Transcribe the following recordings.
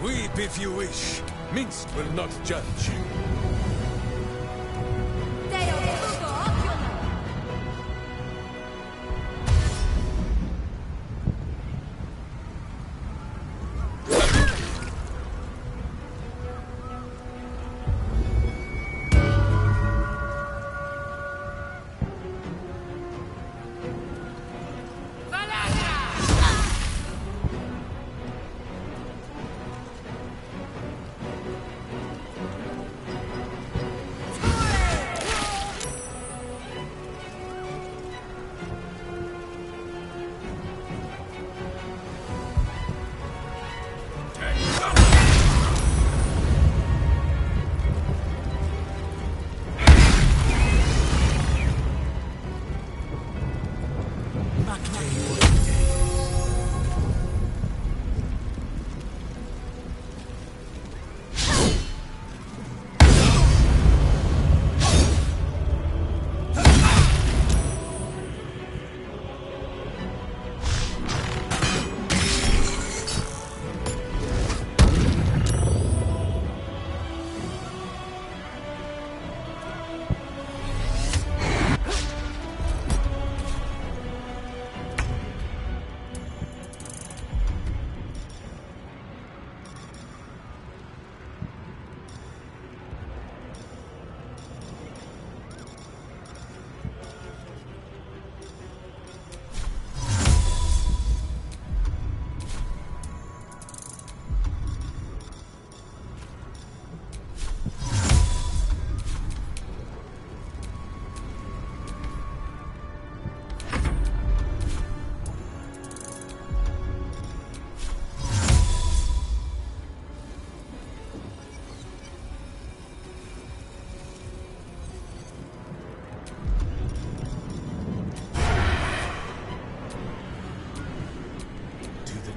Weep if you wish. Minsk will not judge.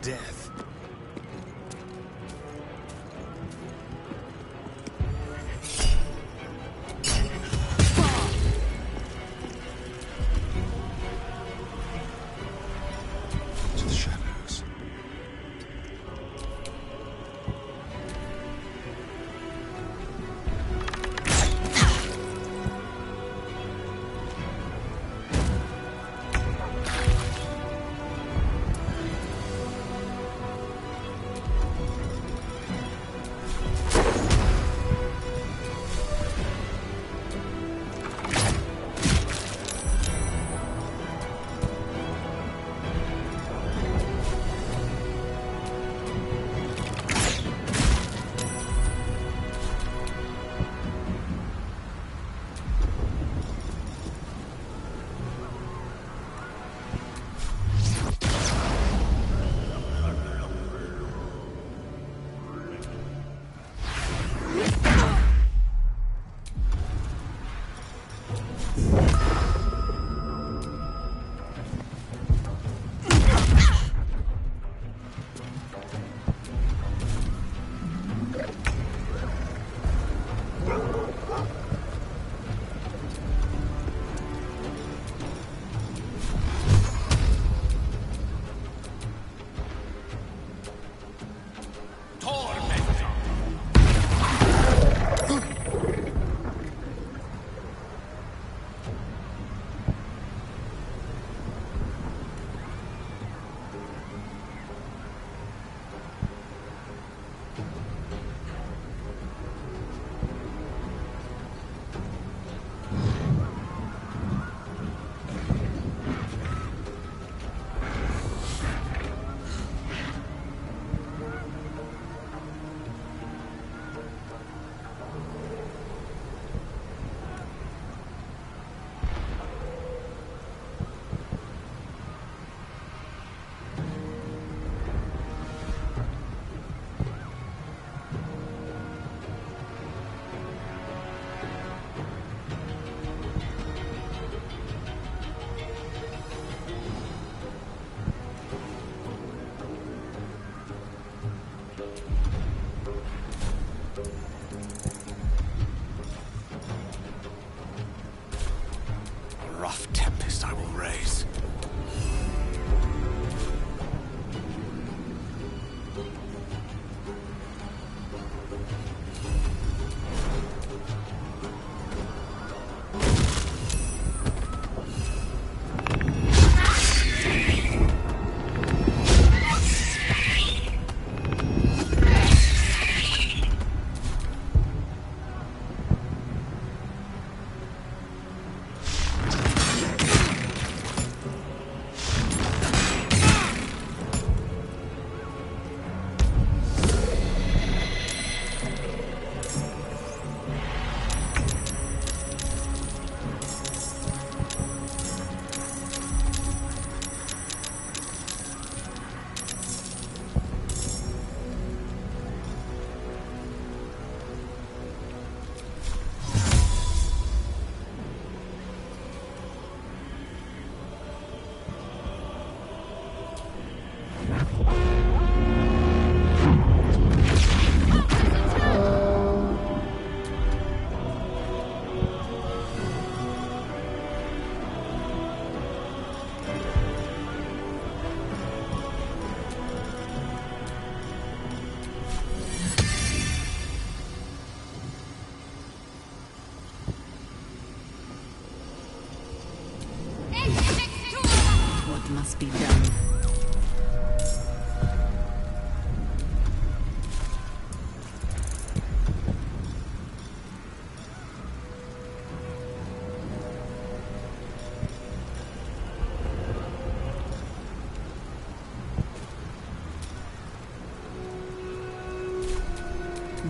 Death. To the shadows.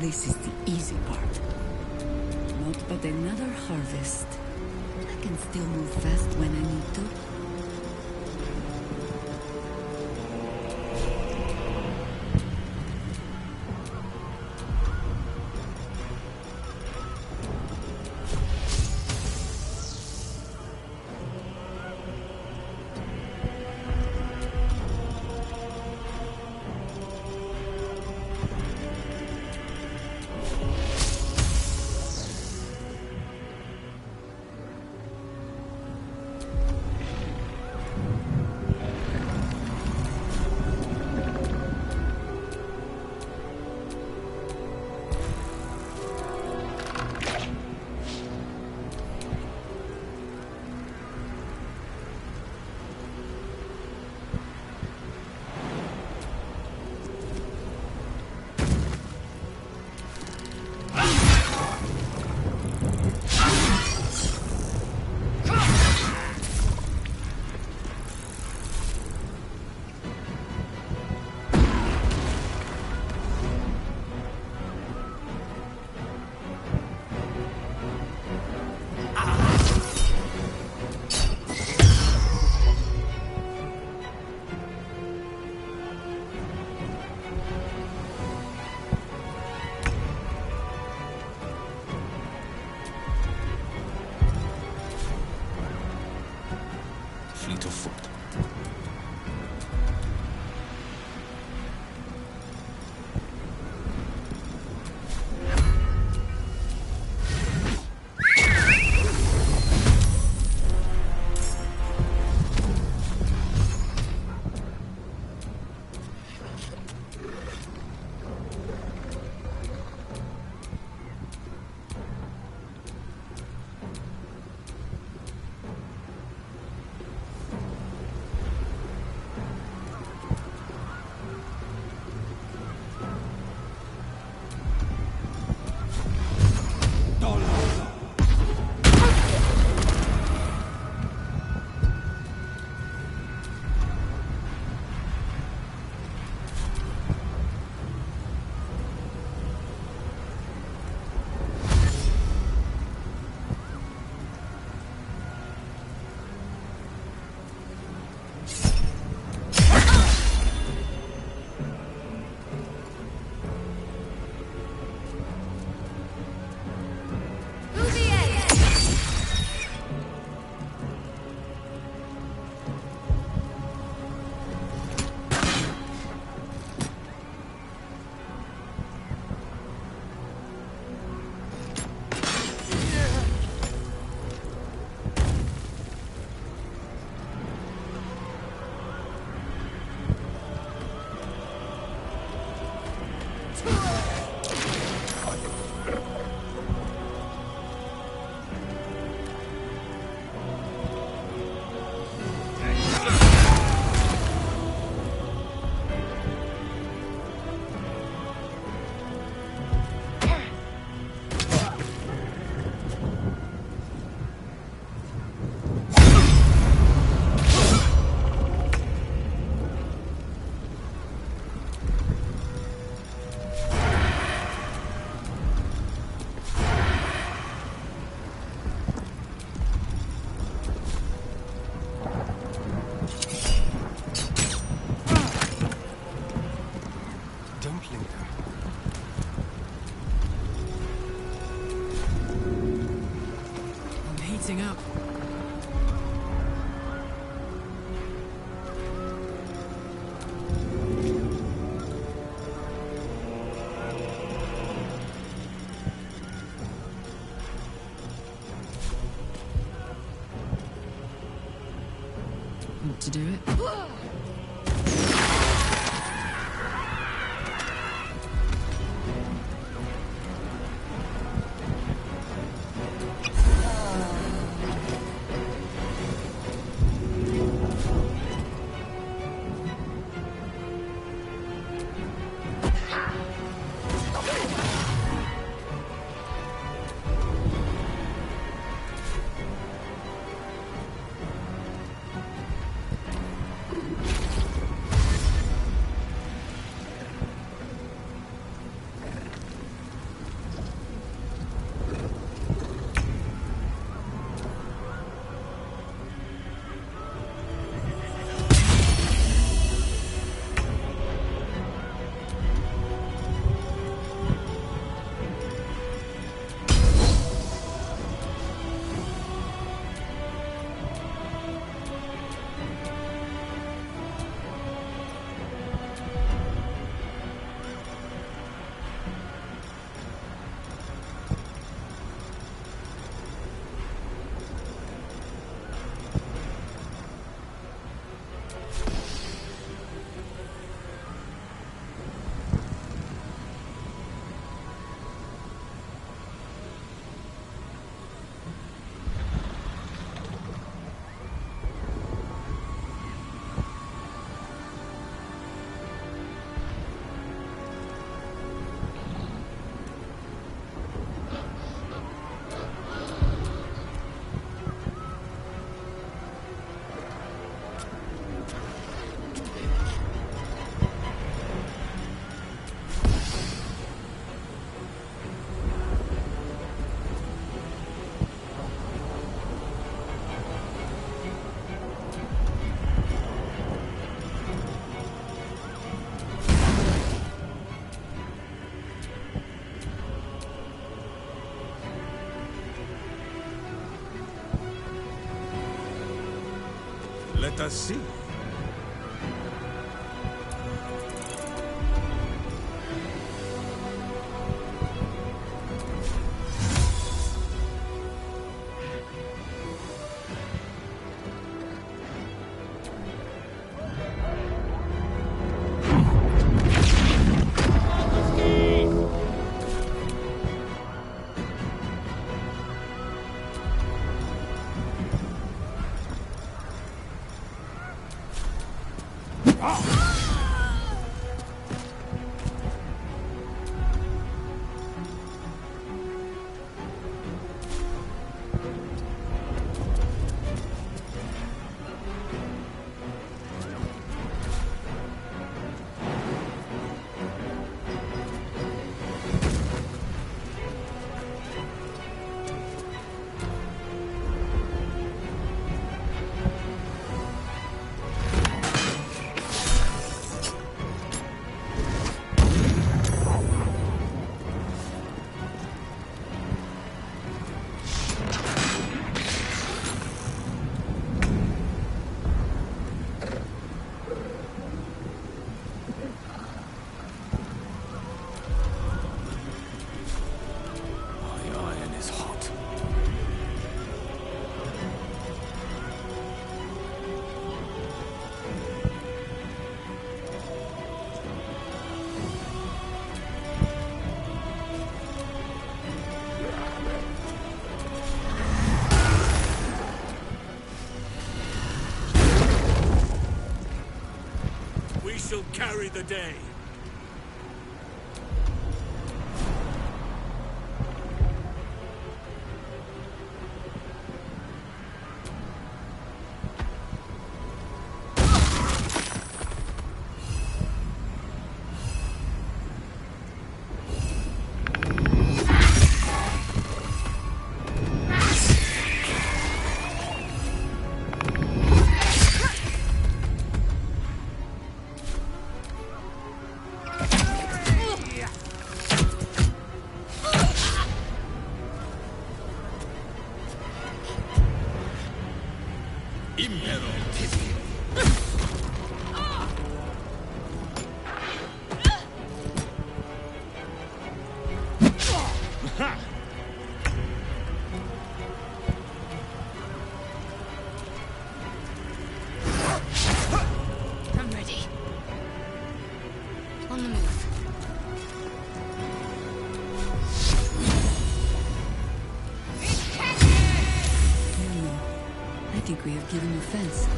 This is the easy part. Not but another harvest. I can still move fast when I need to. Fleet of foot. Up. Want to do it? Let us see. Shall carry the day. I'm ready. On the move. No, I think we have given offense.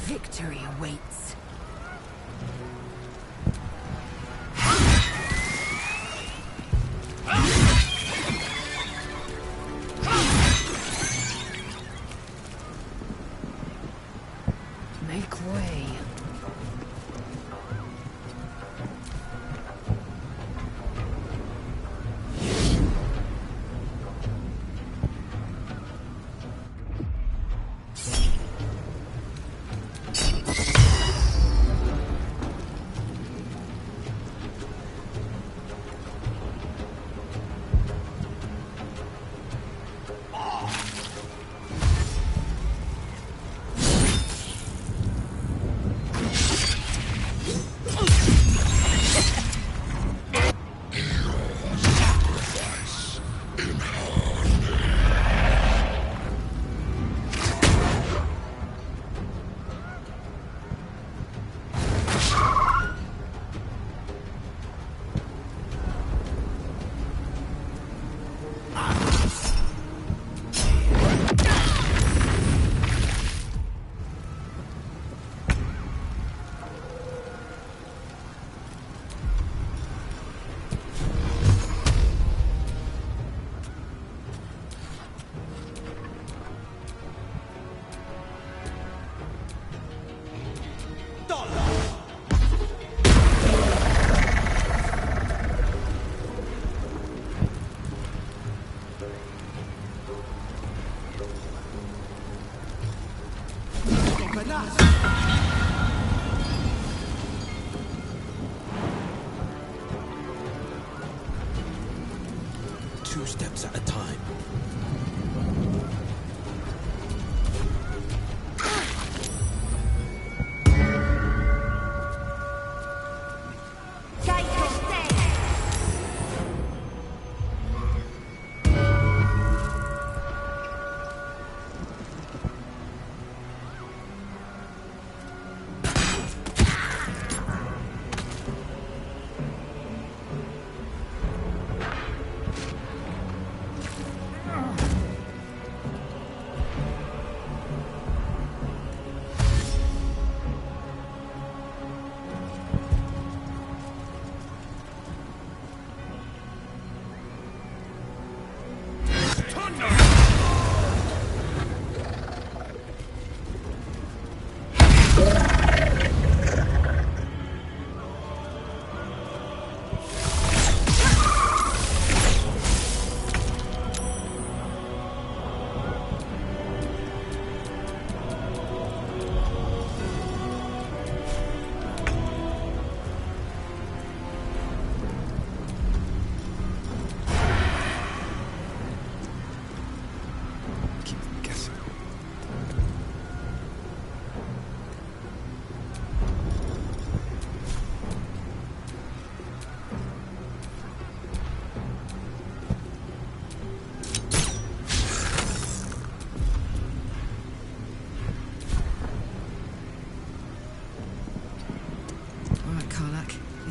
Victory awaits. Make way. Two steps at a time.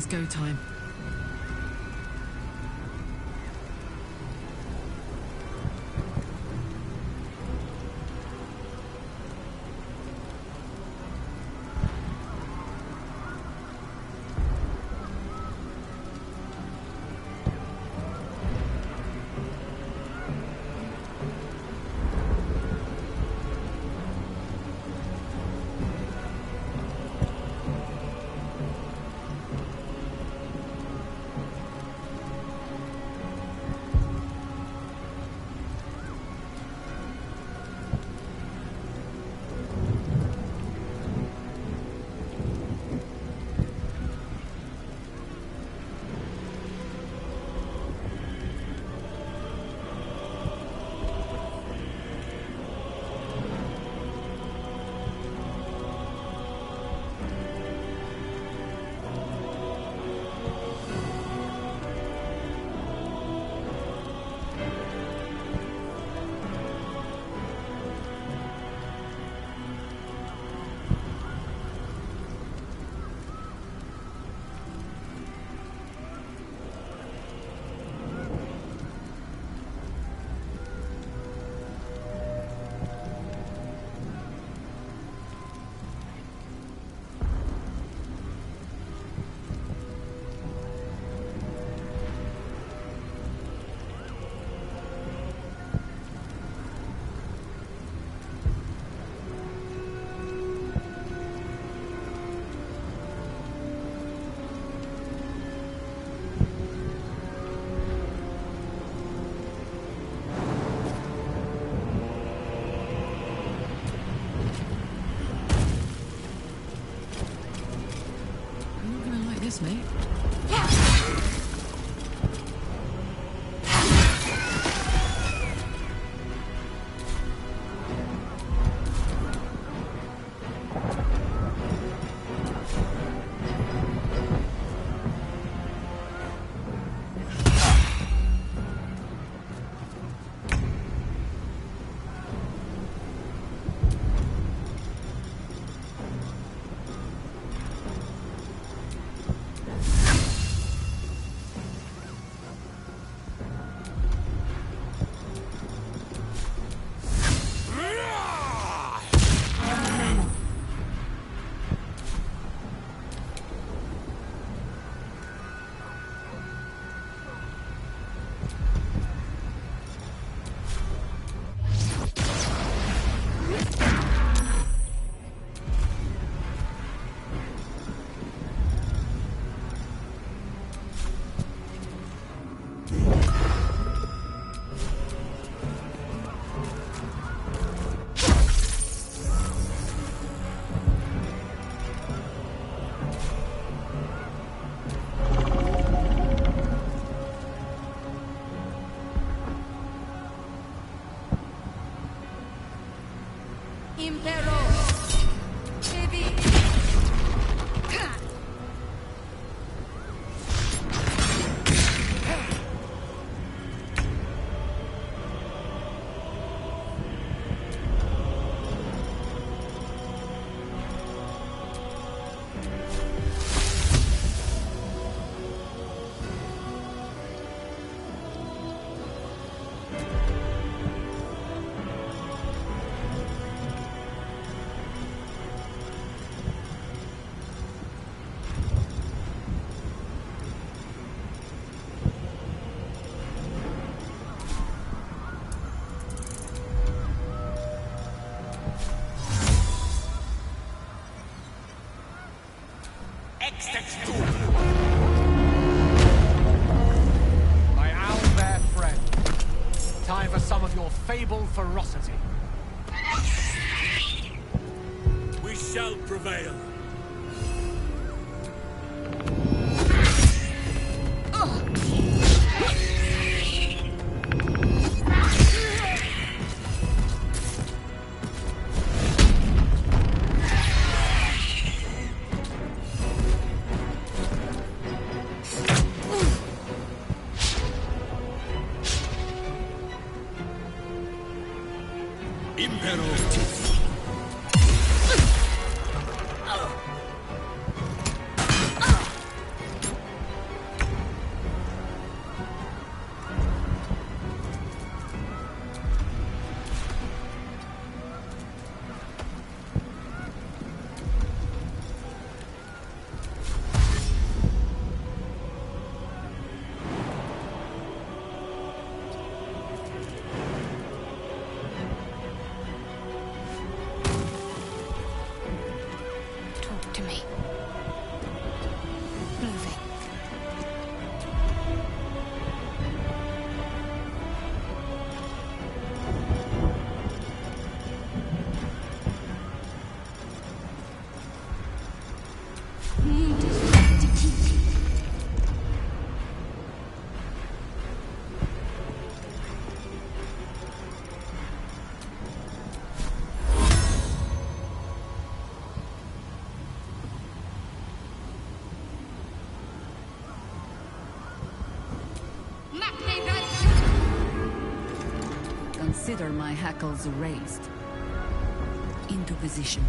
It's go time. Impero! Heavy! My owlbear friend. Time for some of your fabled ferocity. We shall prevail. Talk to me. Moving. Consider my hackles raised. Into position.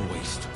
for waste.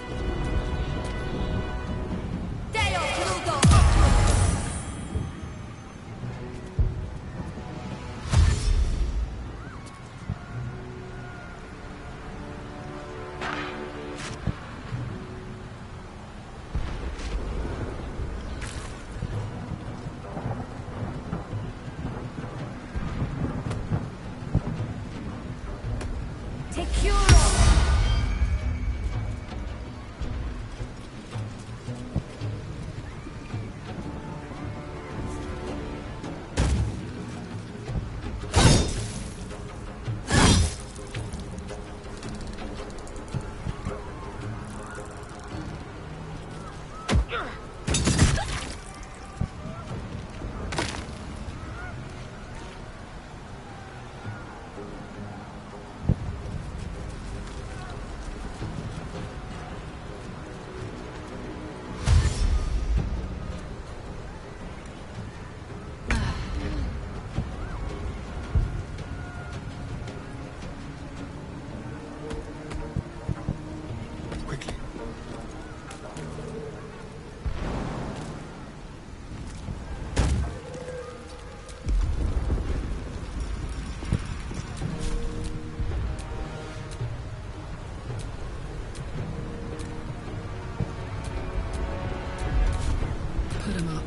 Put him up.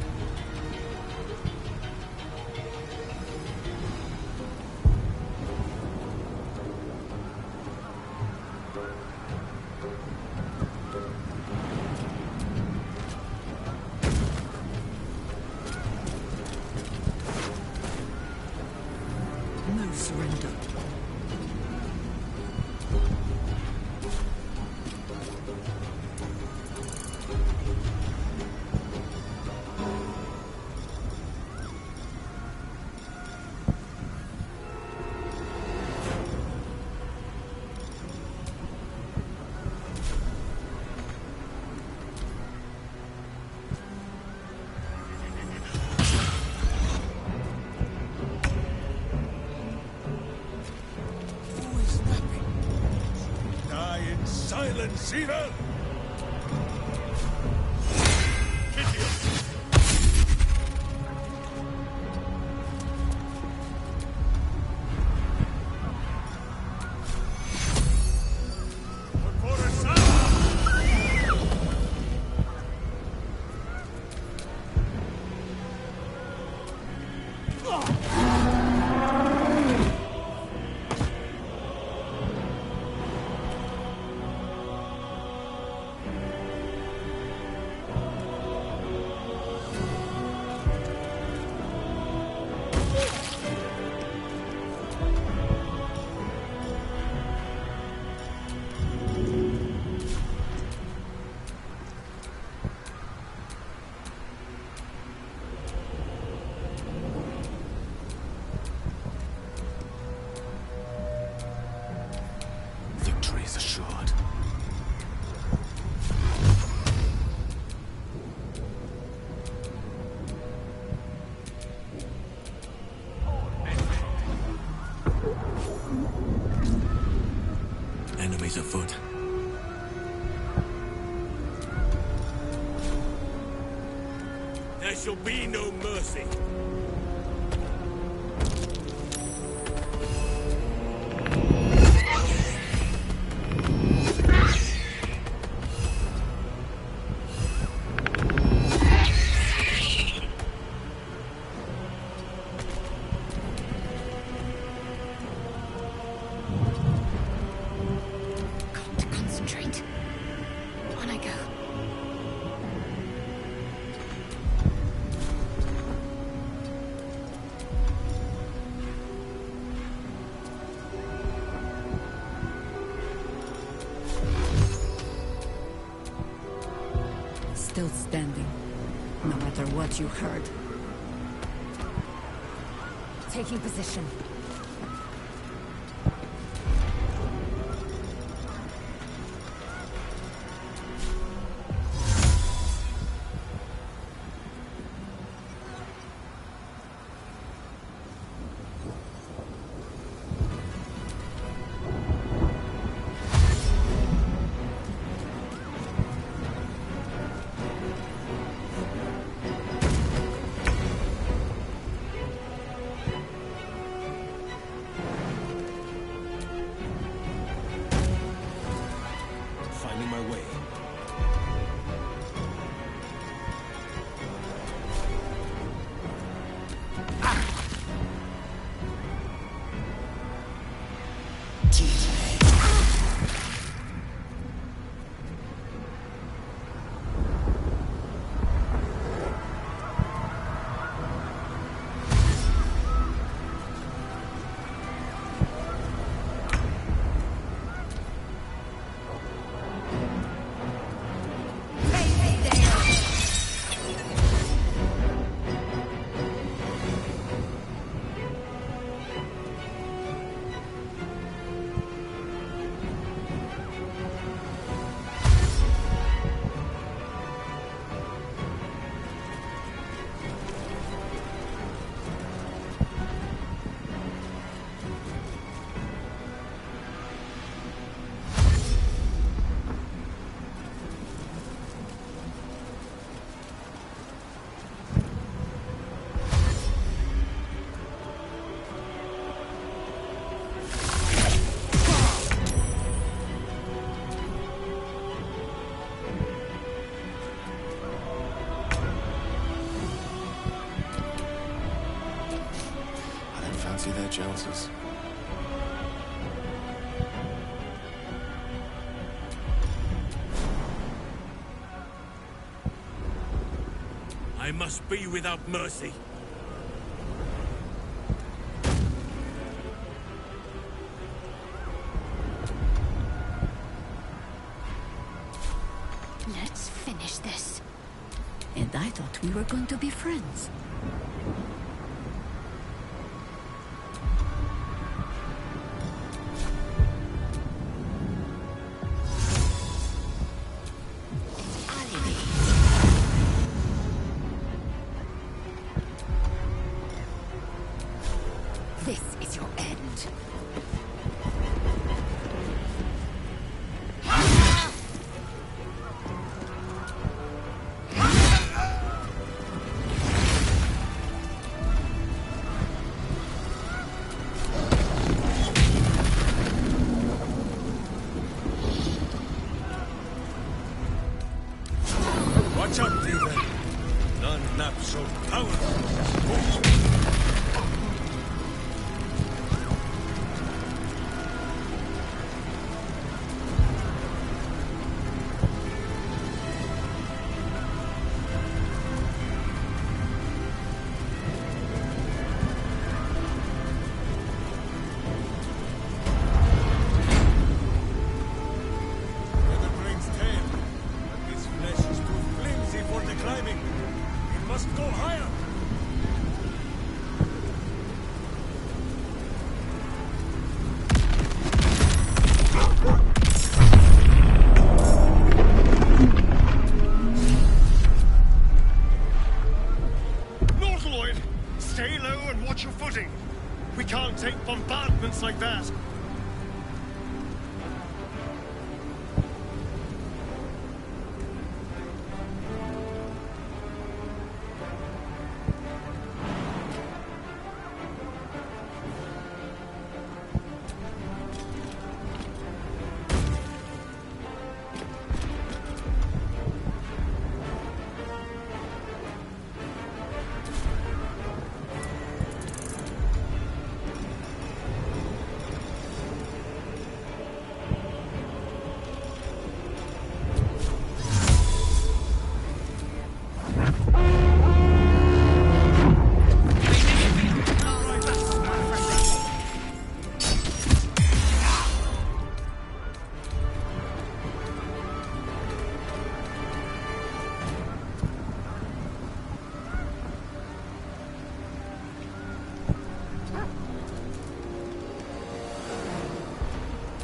No surrender. Die in silence, evil! Victory is assured. Enemies afoot. There shall be no mercy. Got to concentrate. On I go. Still standing, no matter what you heard. Taking position. their chances. I must be without mercy. Let's finish this. And I thought we were going to be friends. This is your end. Watch out, David! None not so powerful. Must go higher! Nautiloid! Stay low and watch your footing! We can't take bombardments like that!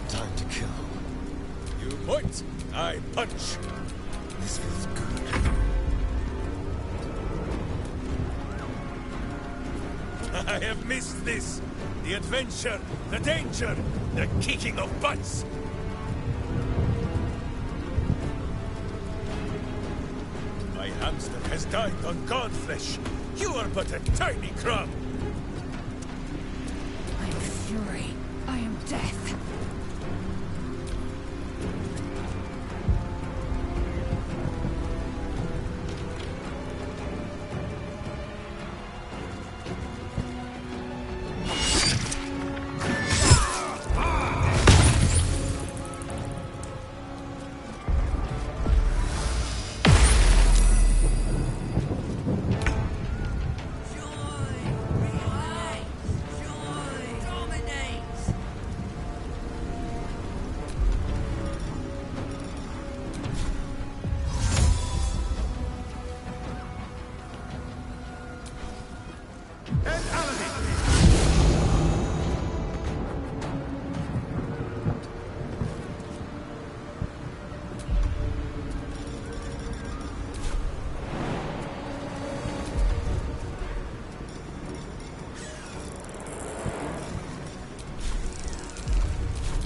Time to kill. You point, I punch. This feels good. I have missed this. The adventure, the danger, the kicking of butts. My hamster has died on Godflesh. You are but a tiny crumb. I am fury. I am death.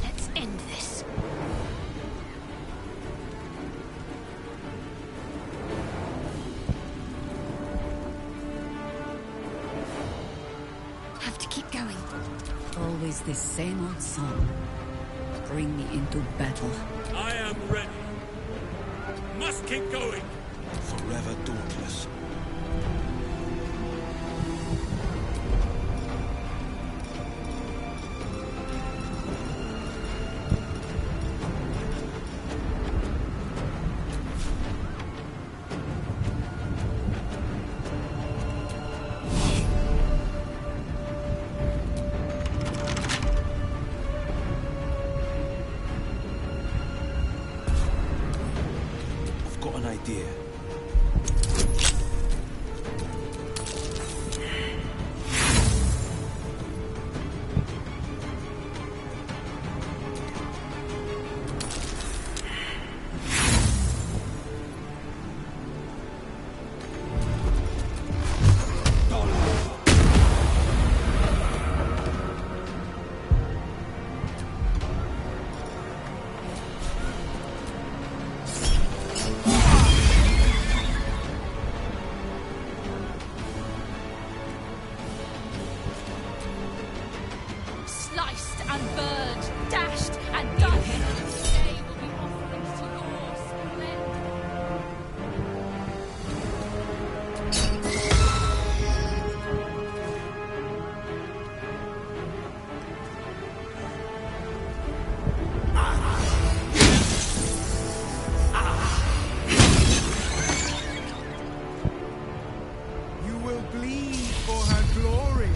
Let's end this. Have to keep going. Always the same old song. Bring me into battle. I am ready. Must keep going. Forever dauntless. idea. Sliced and burned, dashed and dusted. Today will be offerings to your splendor. You will bleed for her glory.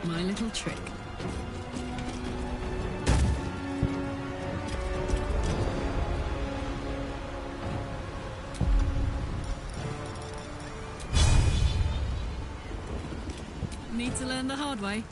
My little trick. Need to learn the hard way.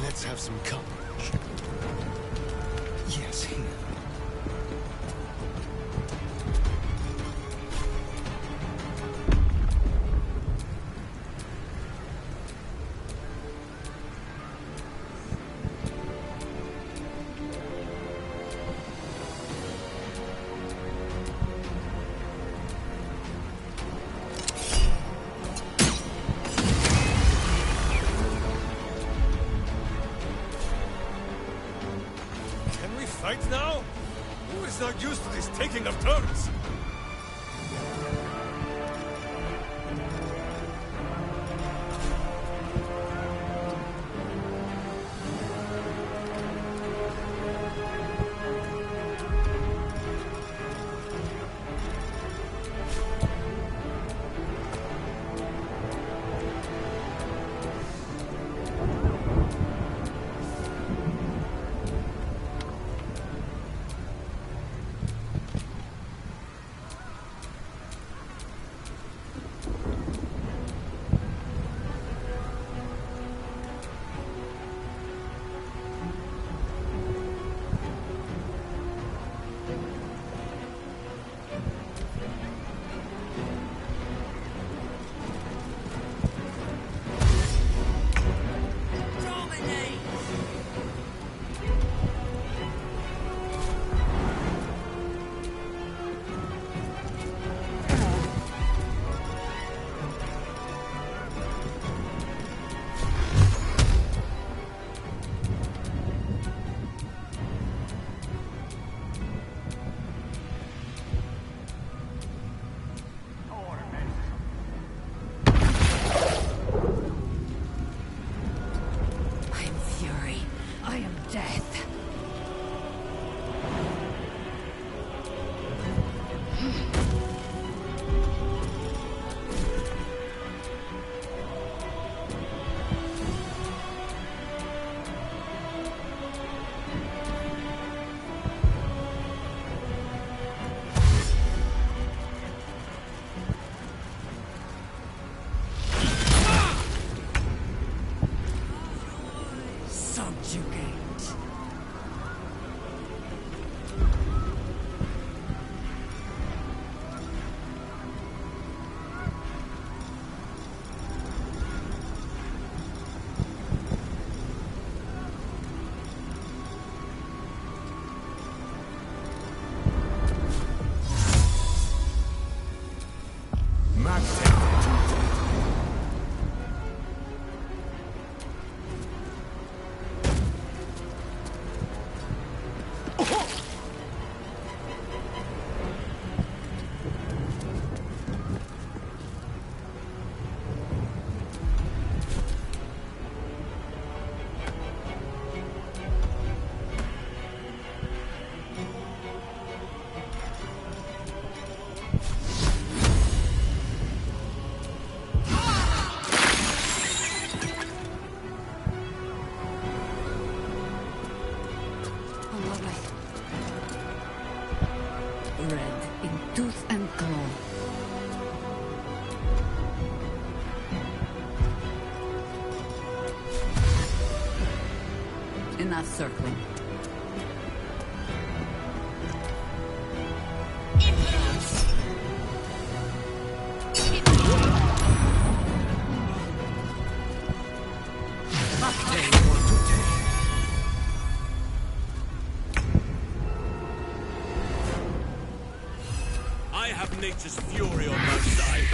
Let's have some coverage. Yes, here. Fight now? Who is not used to this taking of turns? enough circling. I have nature's fury on my side.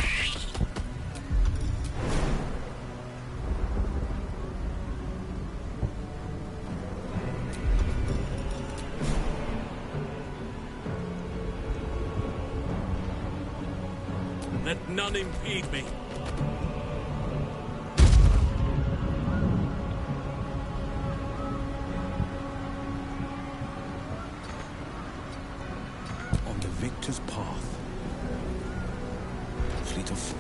Let none impede me. On the victor's path. Fleet of foot.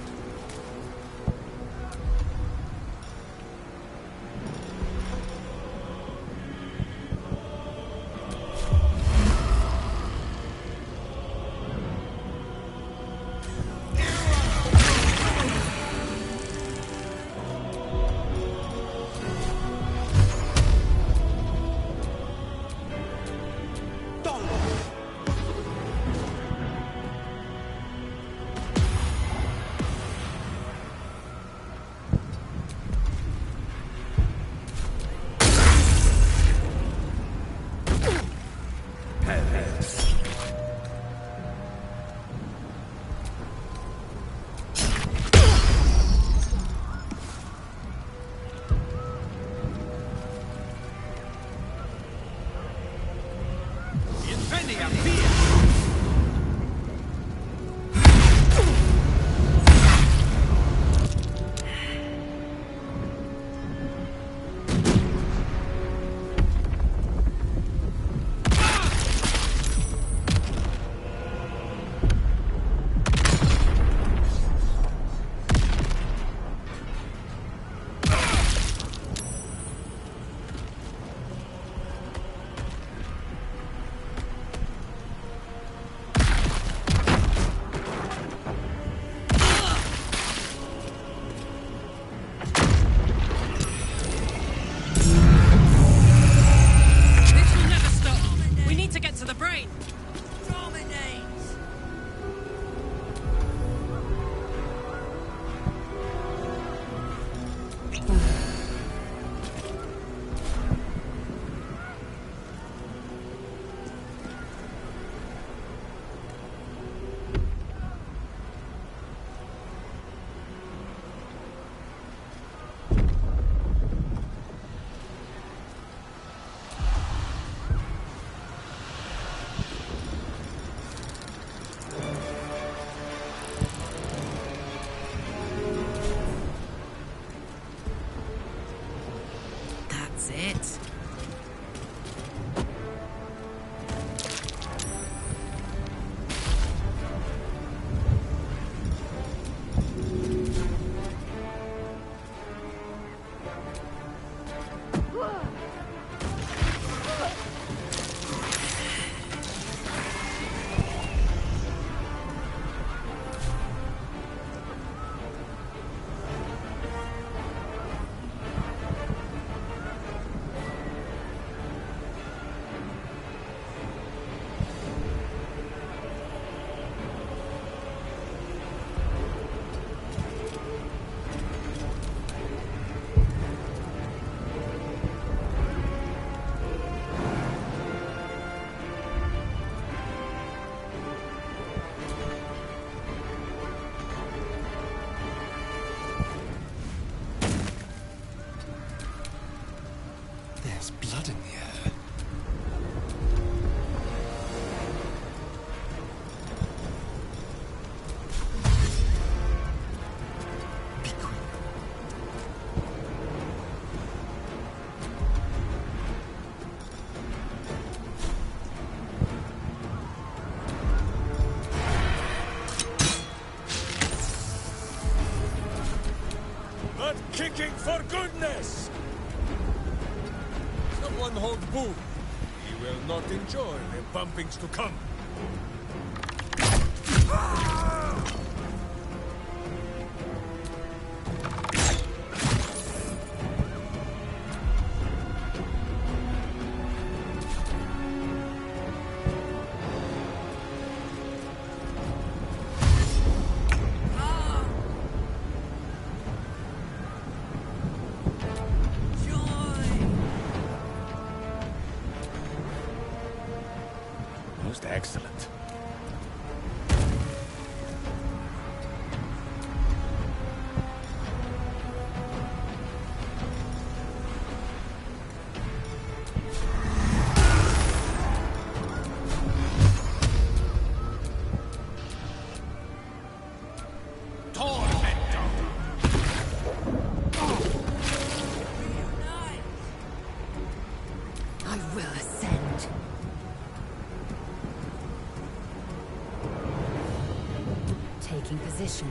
It. There's blood in the air. Be quick. Not kicking for goodness! Someone hold Boo. He will not enjoy the bumpings to come. position.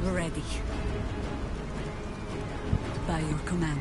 Ready. By your command.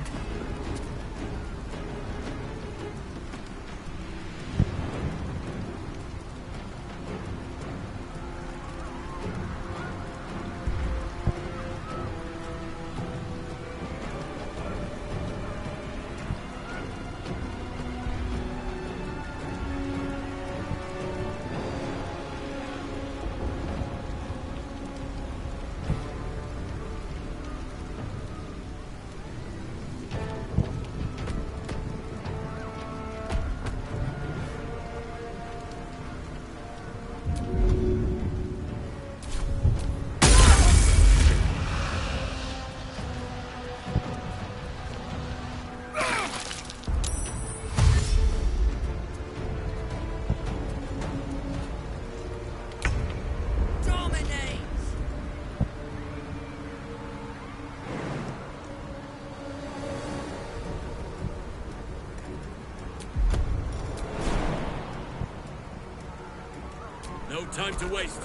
No time to waste.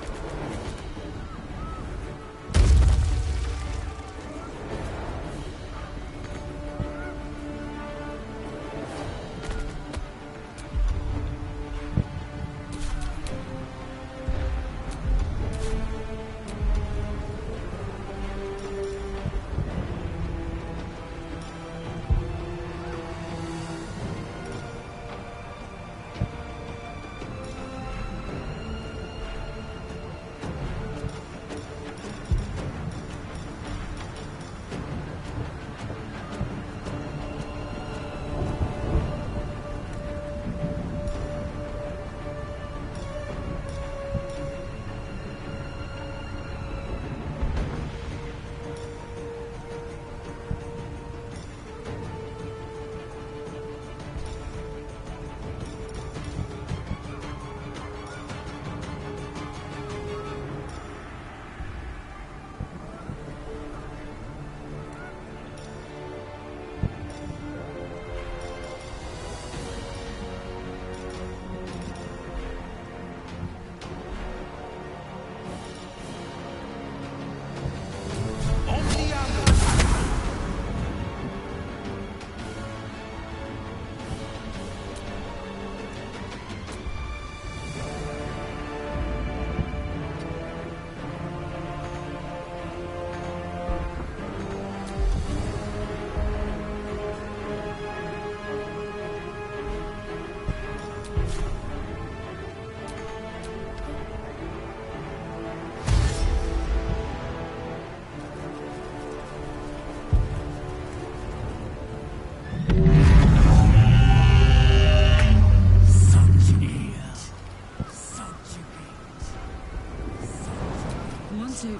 to...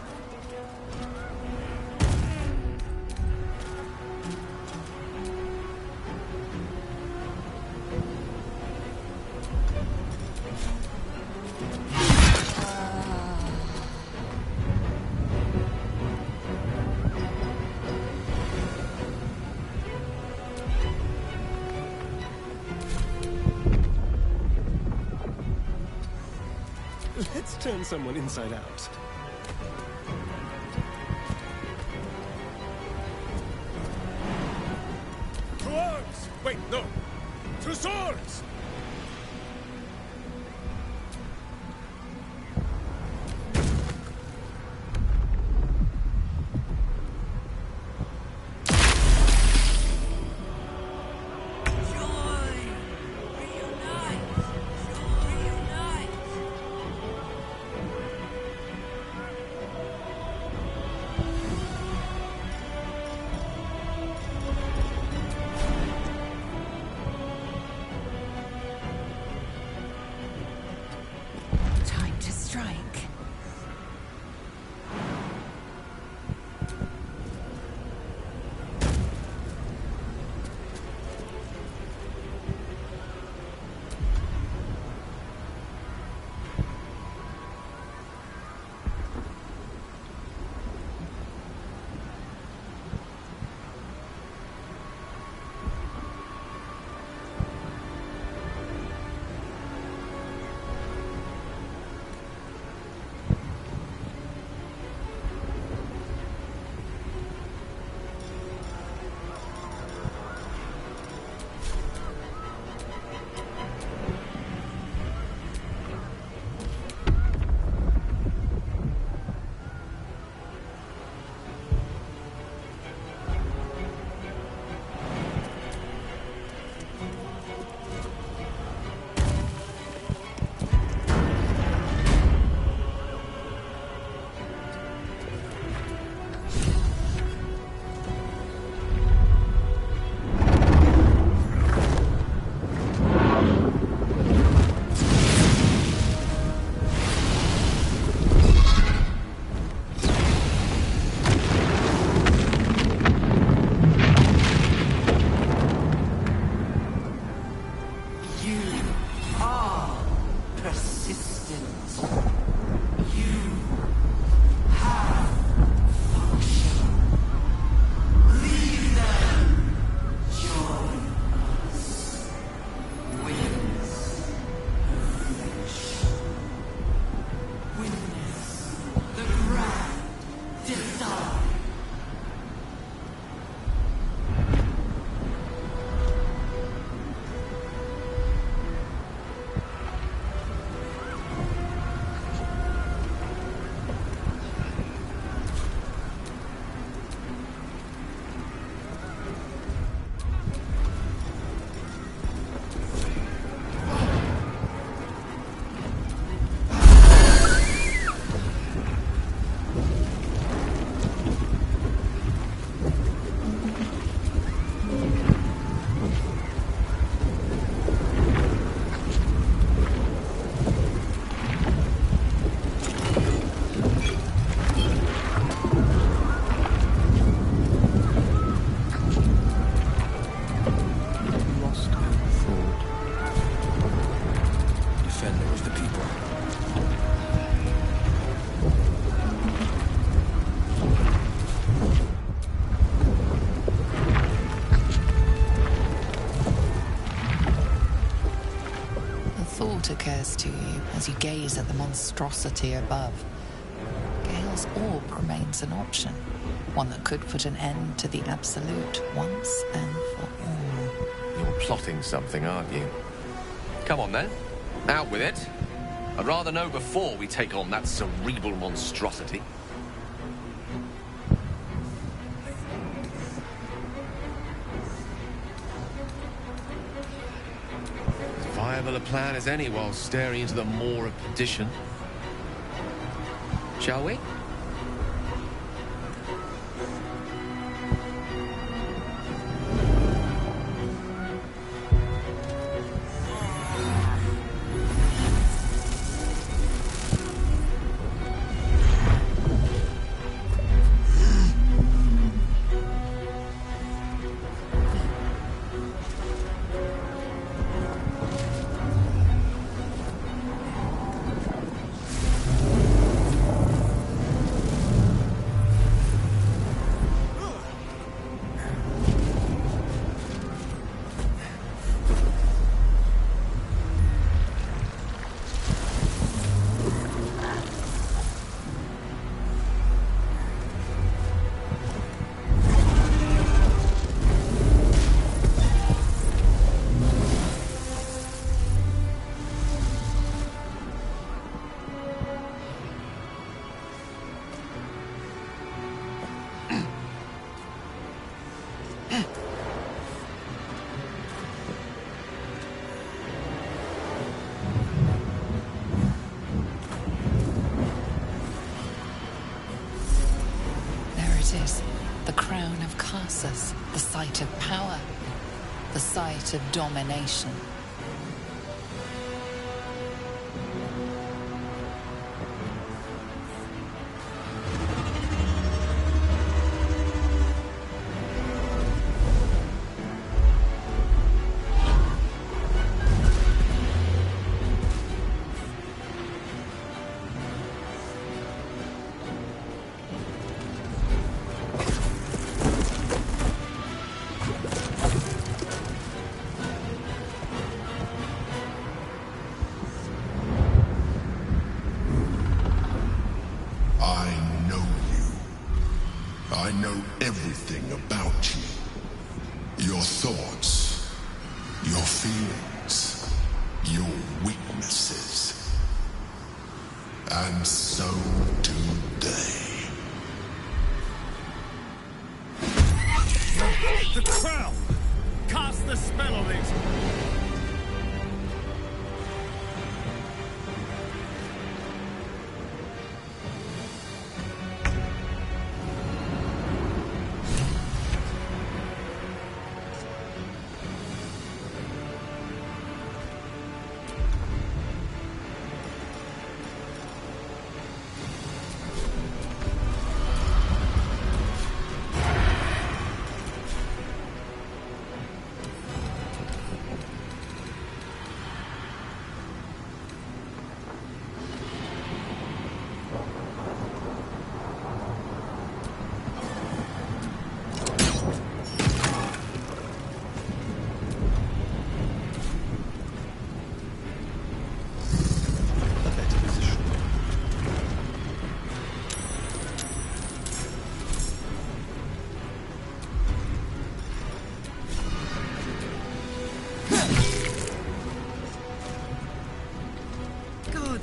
Let's turn someone inside out. To arms! Wait, no! To swords! Time to strike. Occurs to you as you gaze at the monstrosity above. Gale's orb remains an option, one that could put an end to the Absolute once and for all. You're plotting something, aren't you? Come on then, out with it. I'd rather know before we take on that cerebral monstrosity. Viable a plan as any while staring into the maw of perdition. Shall we? it is. The crown of curses, the site of power, the site of domination. I know everything about you. Your thoughts, your feelings, your weaknesses. And so do they. The crown! Cast the spell on it!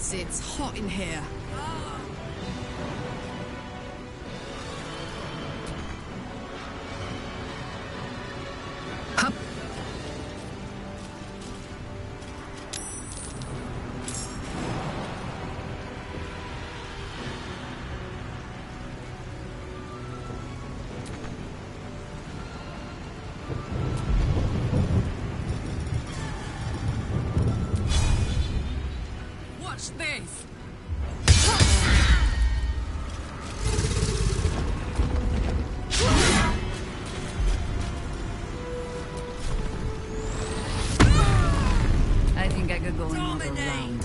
It's hot in here. Hup. Watch this! I think I could go another round.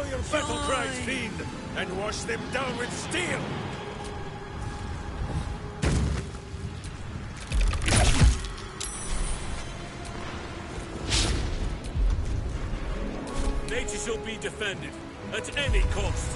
your battle-cried fiend and wash them down with steel! Nature shall be defended, at any cost.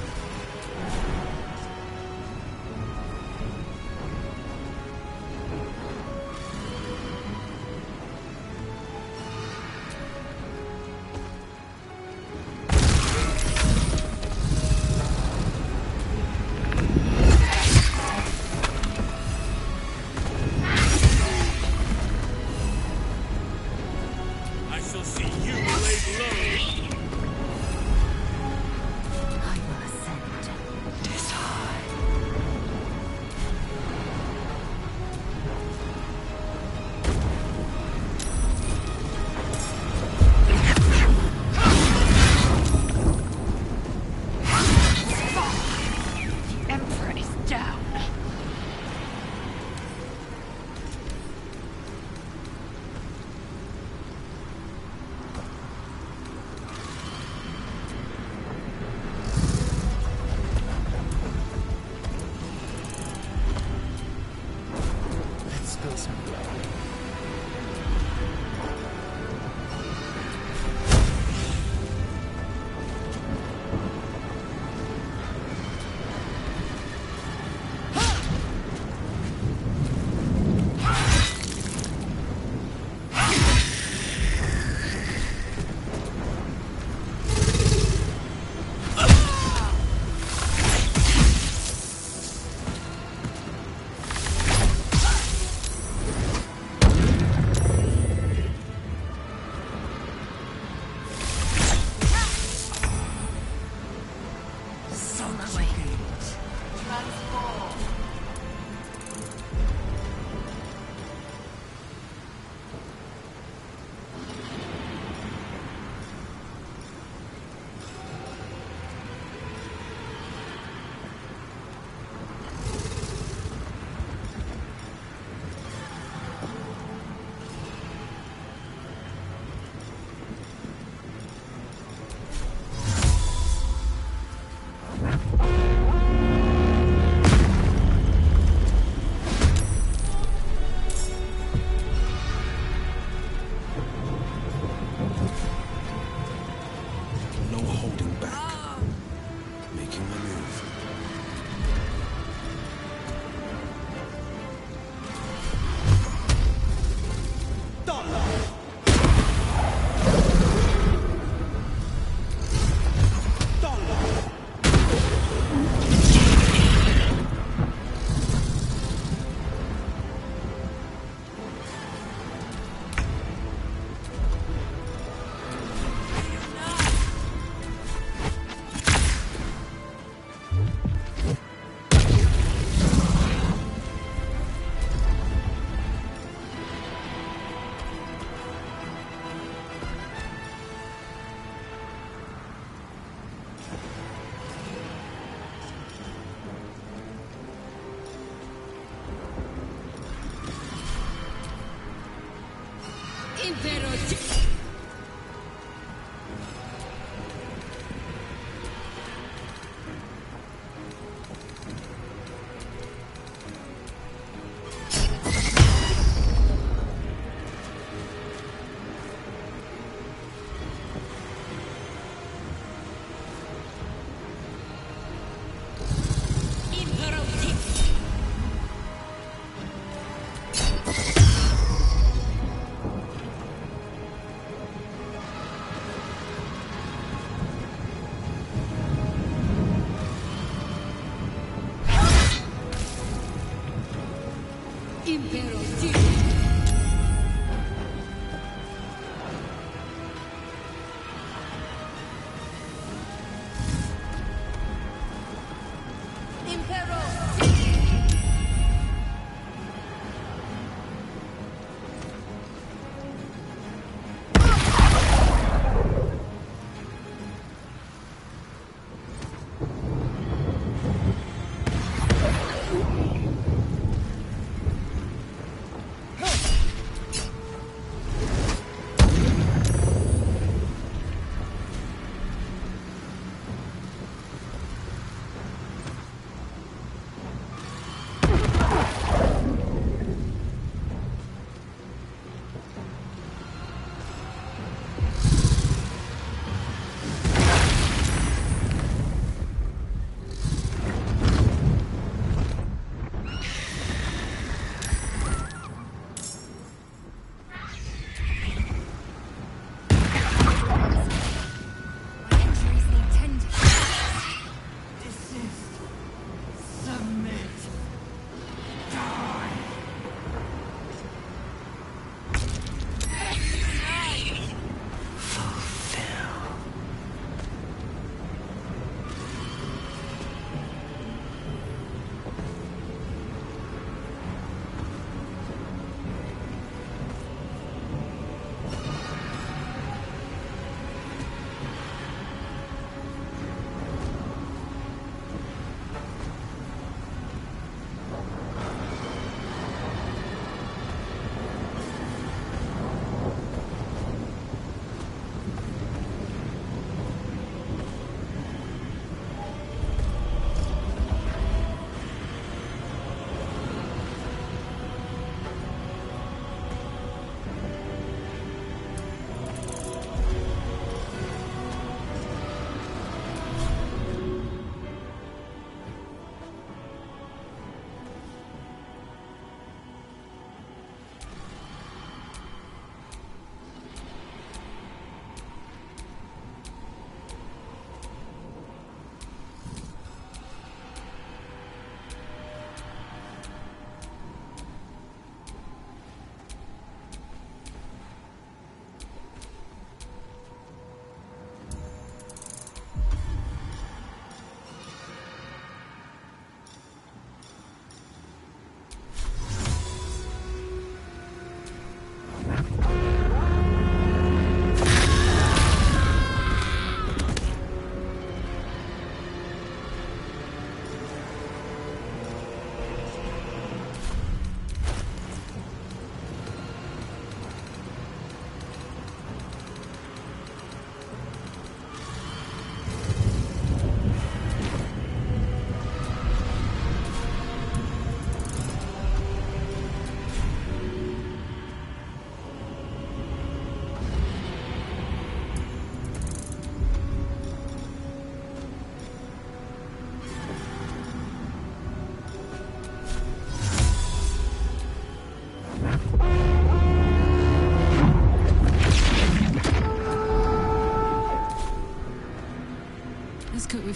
I shall see you laid low. I will ascend this high. The Emperor is down.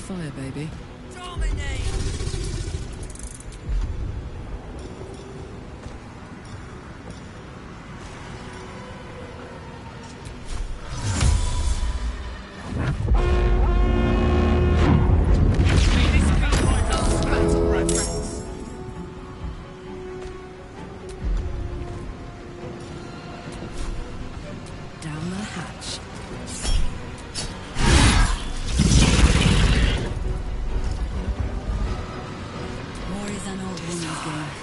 fire, baby. Dominate! Down the hatch. War is an old woman's game.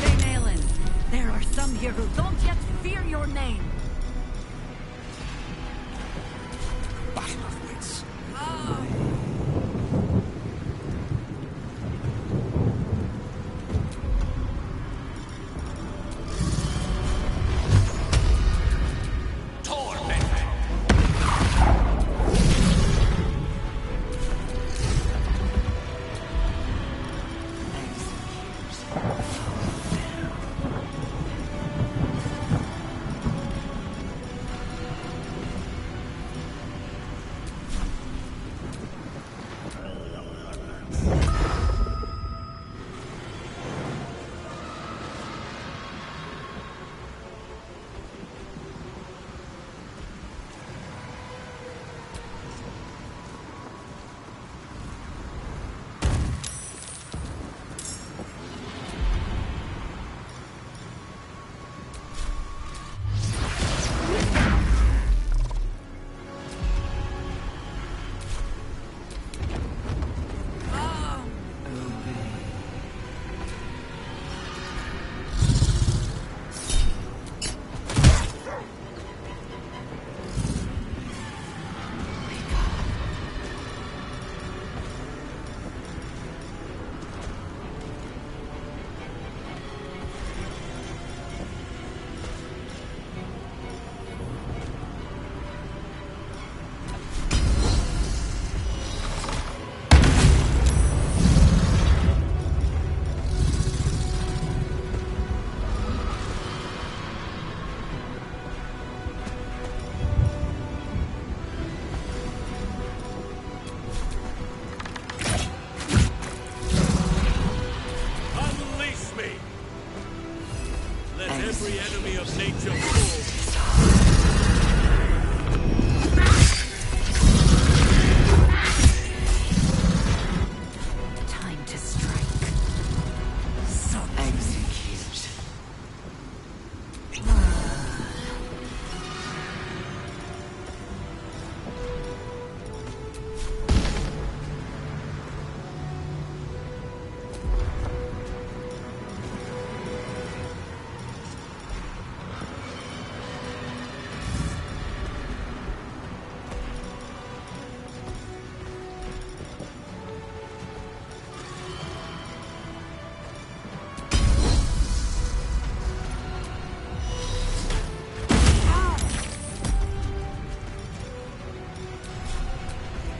Daynalen, there are some here who don't yet fear your name. Battle of wits. Unleash me! Let every enemy of nature fall. Time to strike. So execute.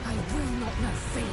I will not know fear.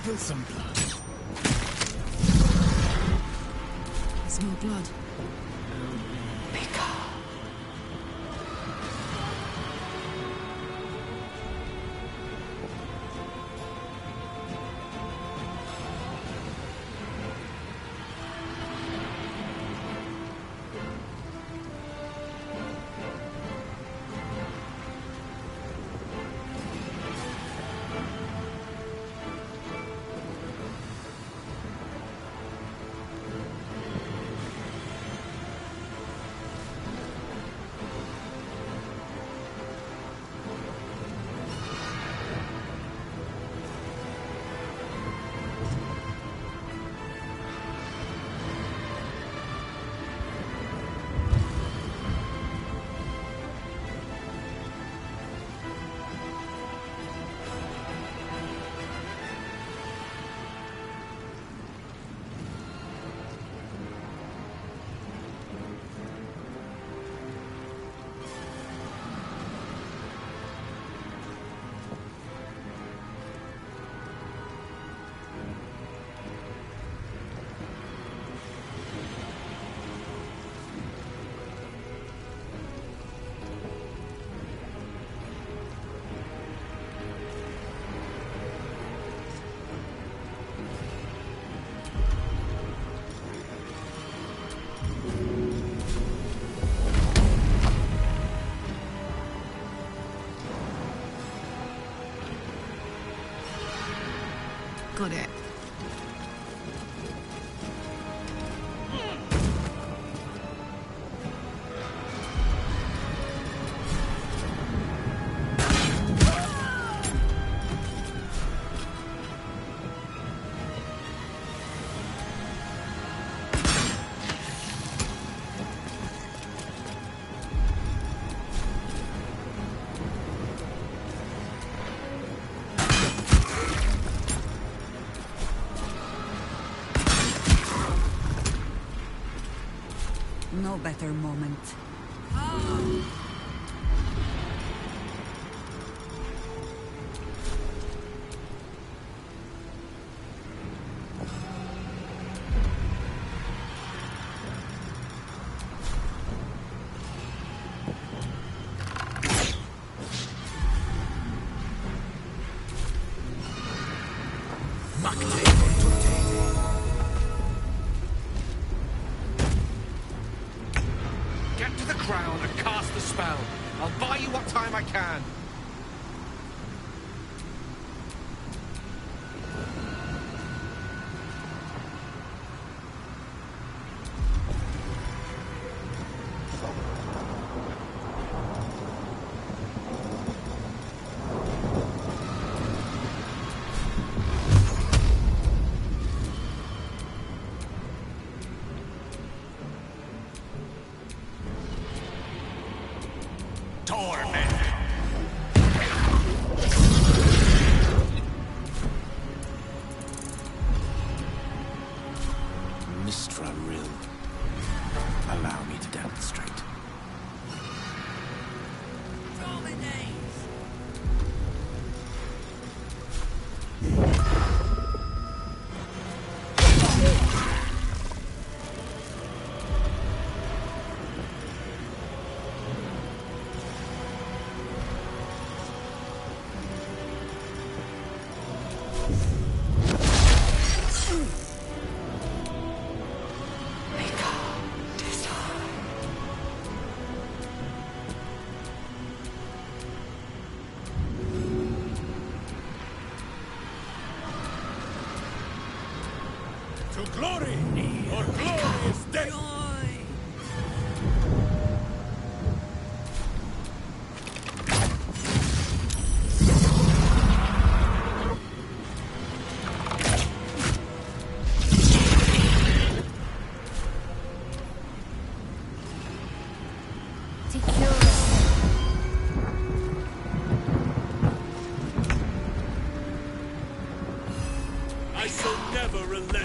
Spill some blood. I smell blood. Got it. No better moment. Get to the crown and cast the spell. I'll buy you what time I can. Allow me to demonstrate. To glory, or glorious death! I shall never relent.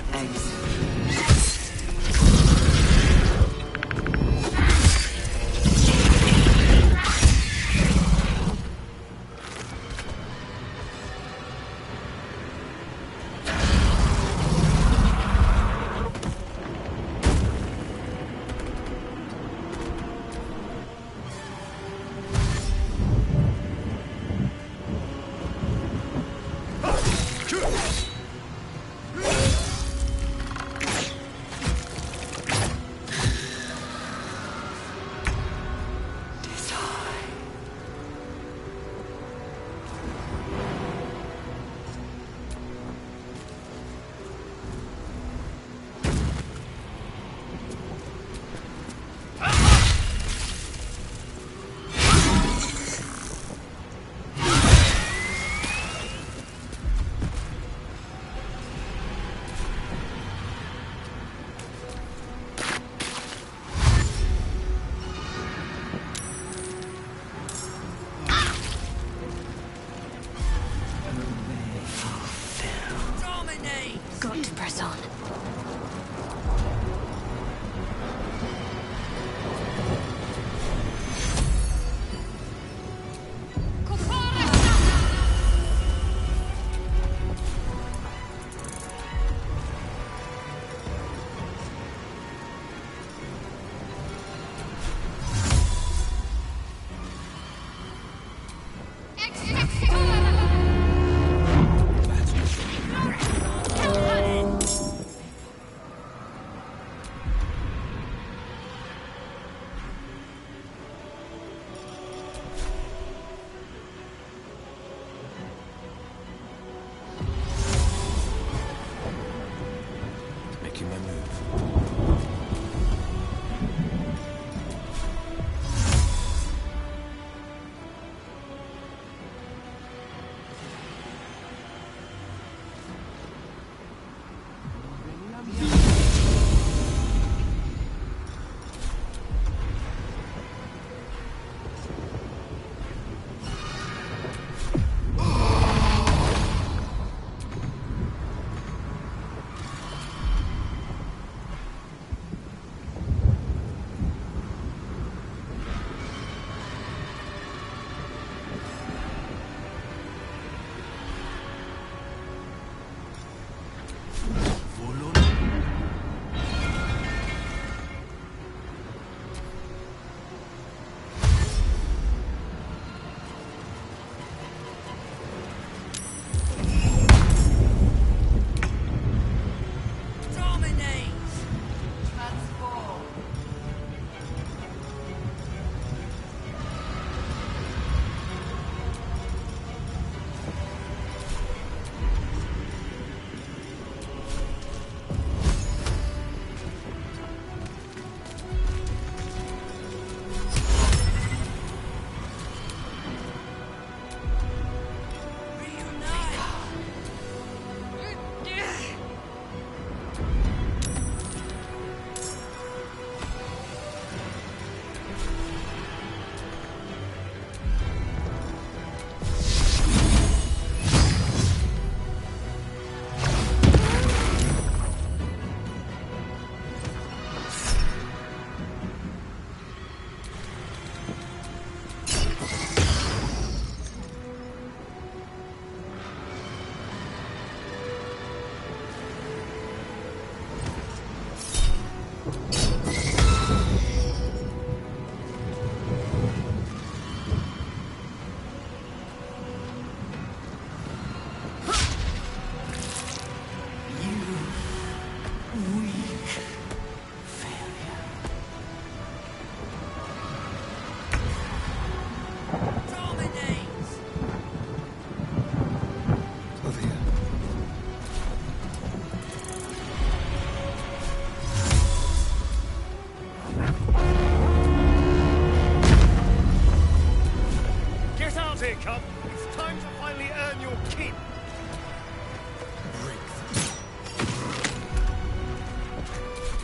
up. It's time to finally earn your keep.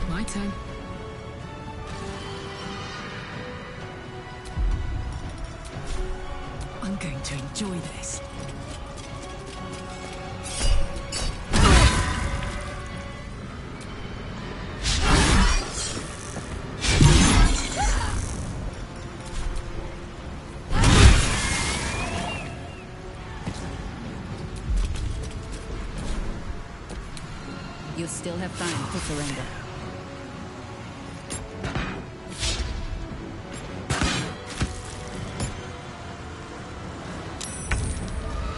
My turn. I'm going to enjoy this. You still have time to surrender.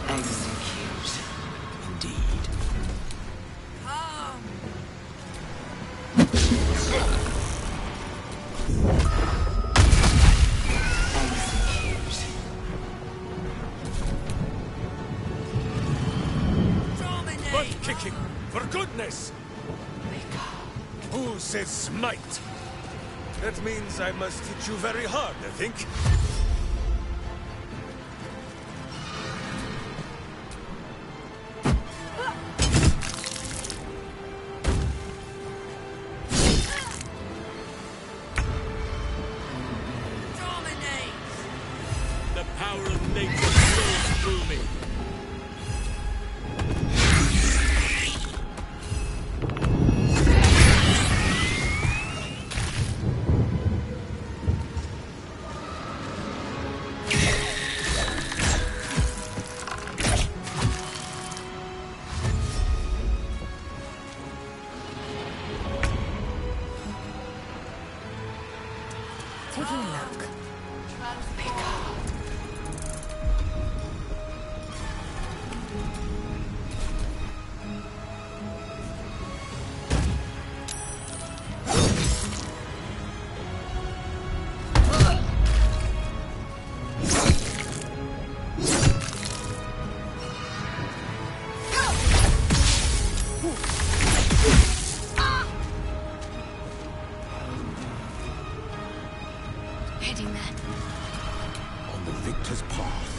Execute. Indeed. Butt kicking, for goodness! Who says smite? That means I must hit you very hard, I think. The power of nature flows through me. Taking a look. Heading there. On the victor's path.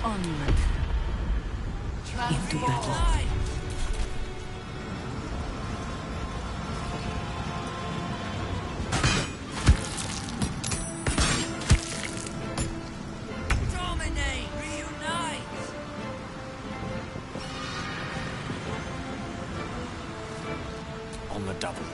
Onward. Into battle. On the double.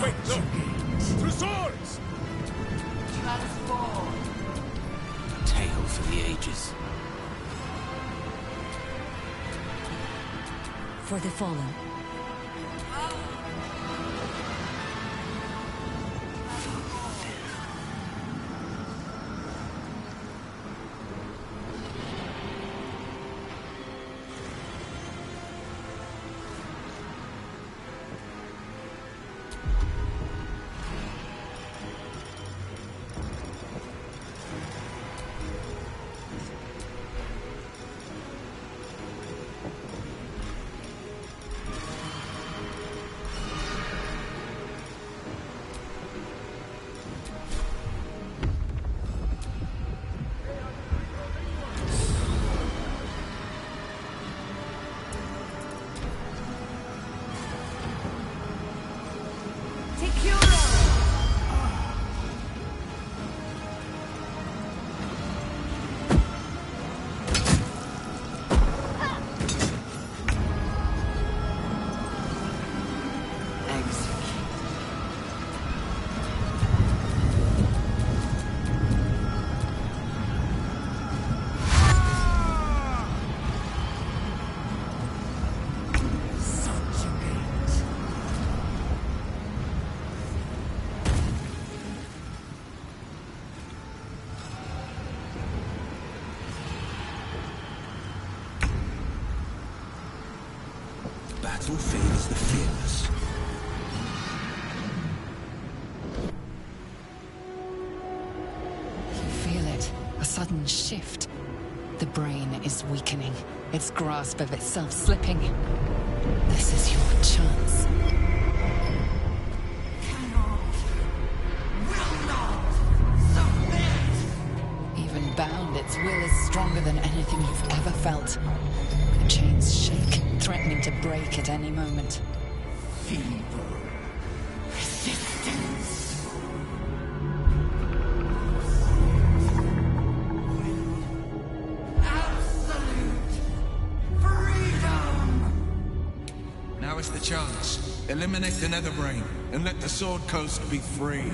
Wait, no! Through swords! Transform. A tale for the ages. For the fallen. battle favors the fearless. You feel it. A sudden shift. The brain is weakening. Its grasp of itself slipping. This is your chance. Even bound, its will is stronger than anything you've ever felt. The chains shake, threatening to break at any moment. Feeble resistance. Absolute freedom. Now is the chance. Eliminate the Netherbrain and let the Sword Coast be free.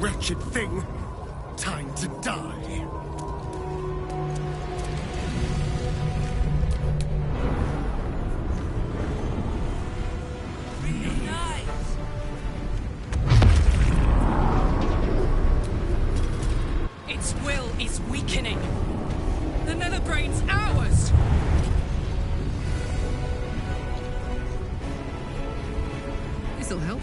wretched thing. Time to die. Its will is weakening. The Netherbrain's ours! This'll help.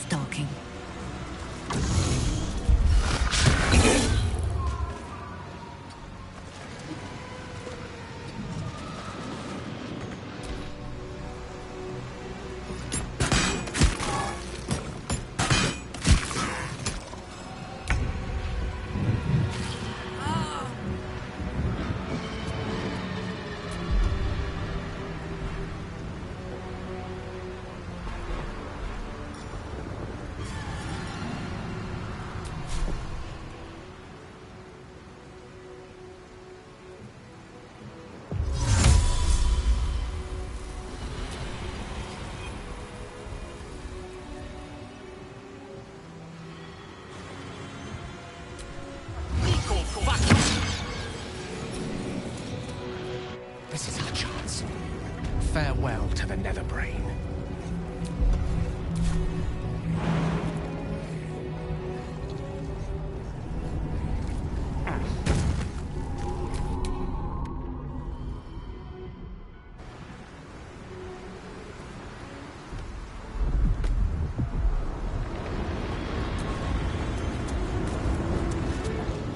Stalking. This is our chance. Farewell to the Netherbrain.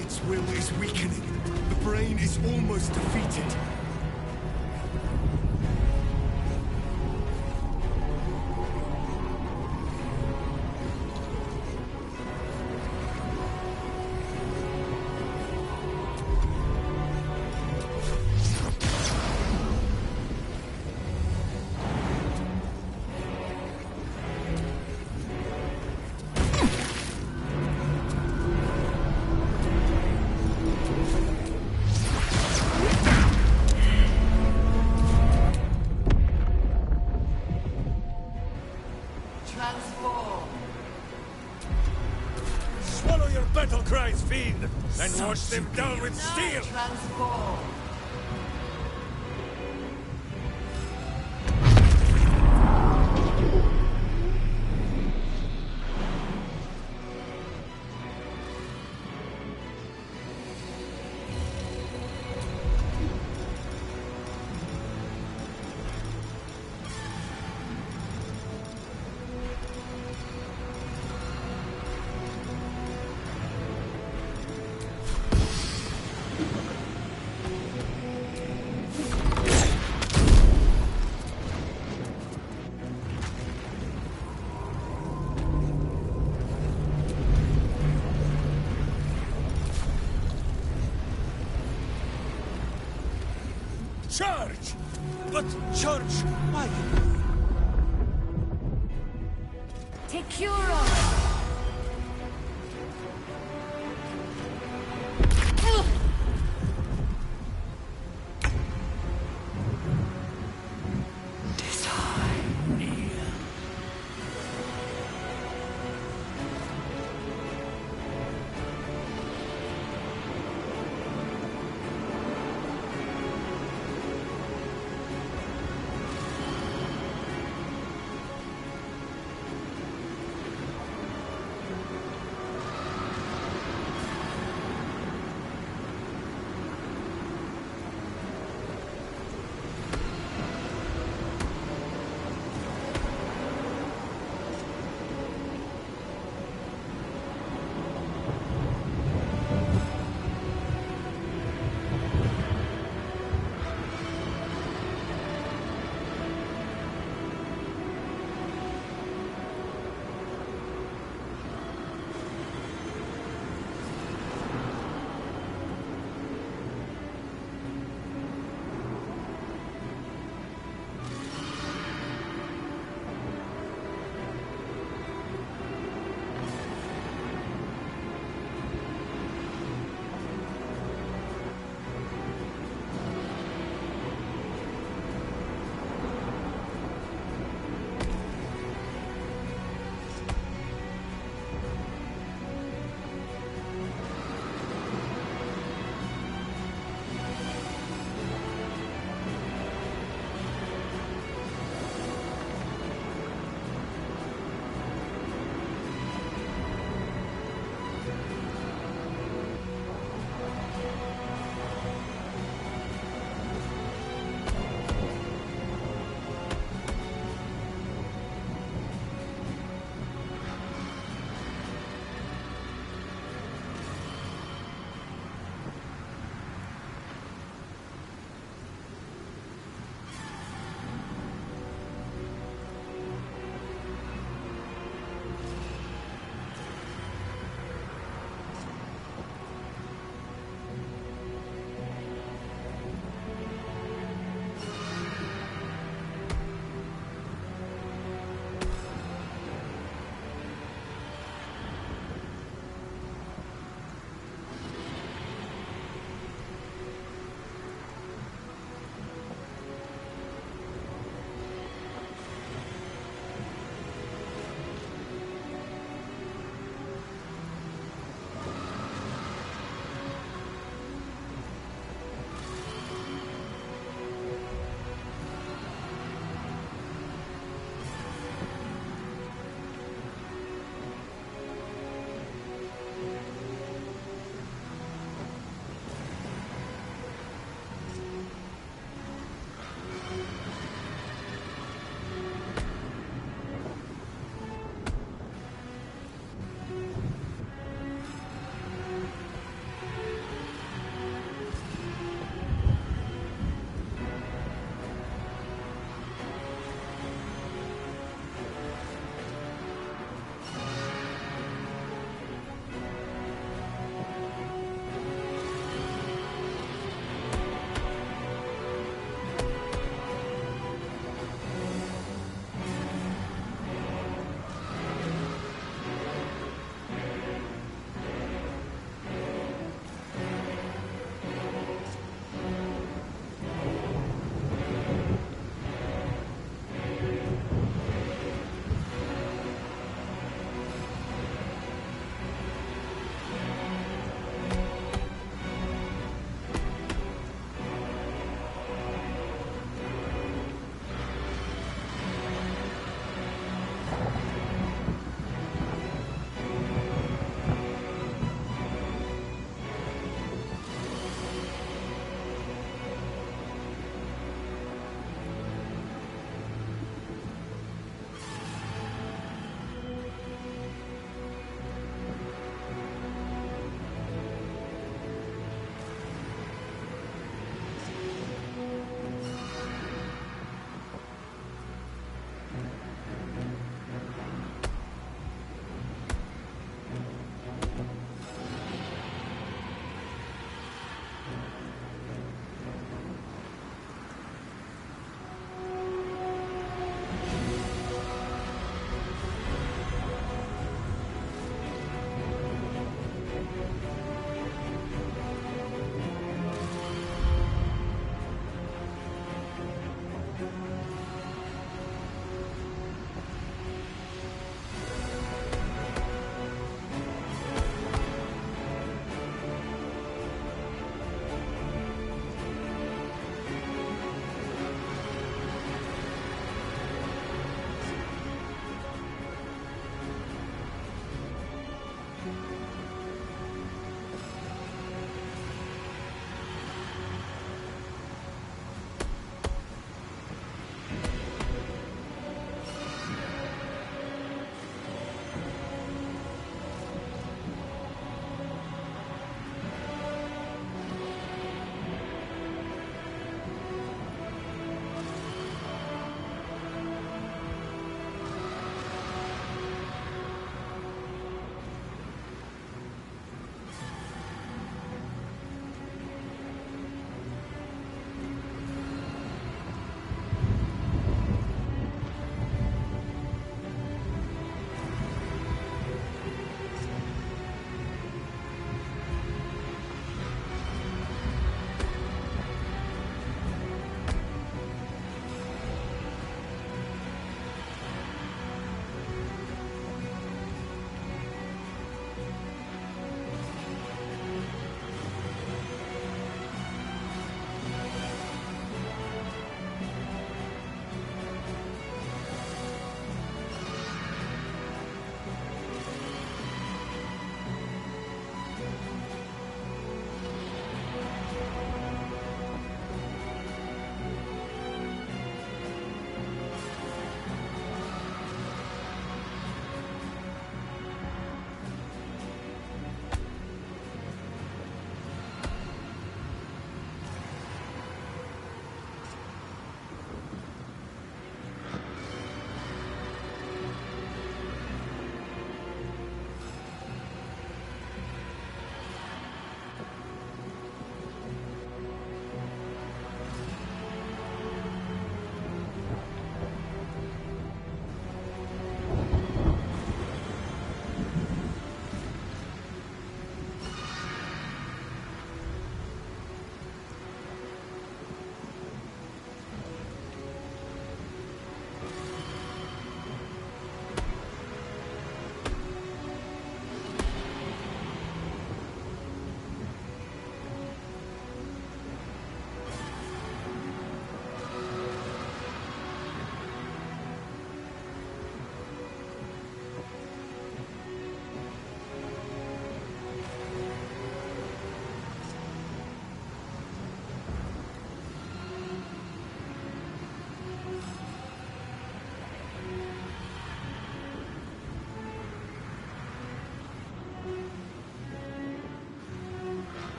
Its will is weakening. The brain is almost defeated. Swallow your battle cries, fiend, and wash them down with steel! Transform. Charge! But charge why? Take cure of.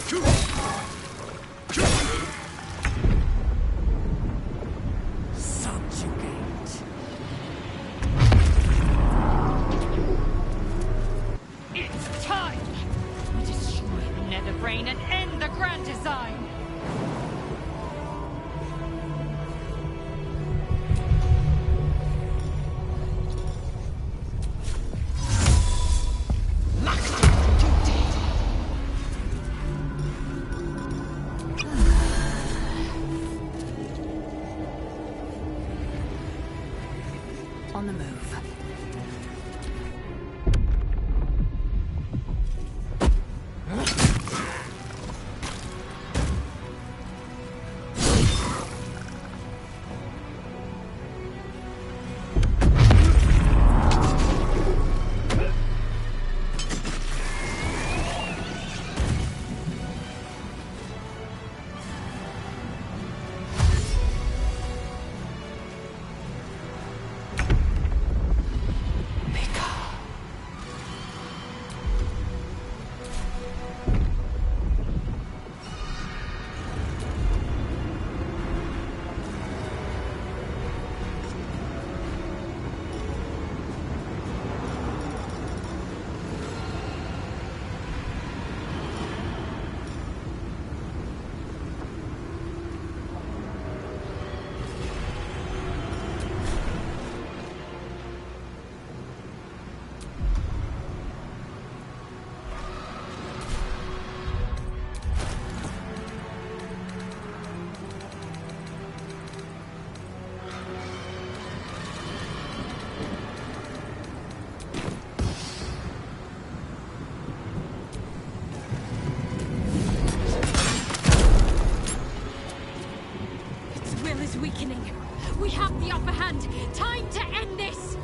Subjugate. It's time! We destroy the Netherbrain and end the Grand Design! On the move. Wyll is weakening. We have the upper hand. Time to end this!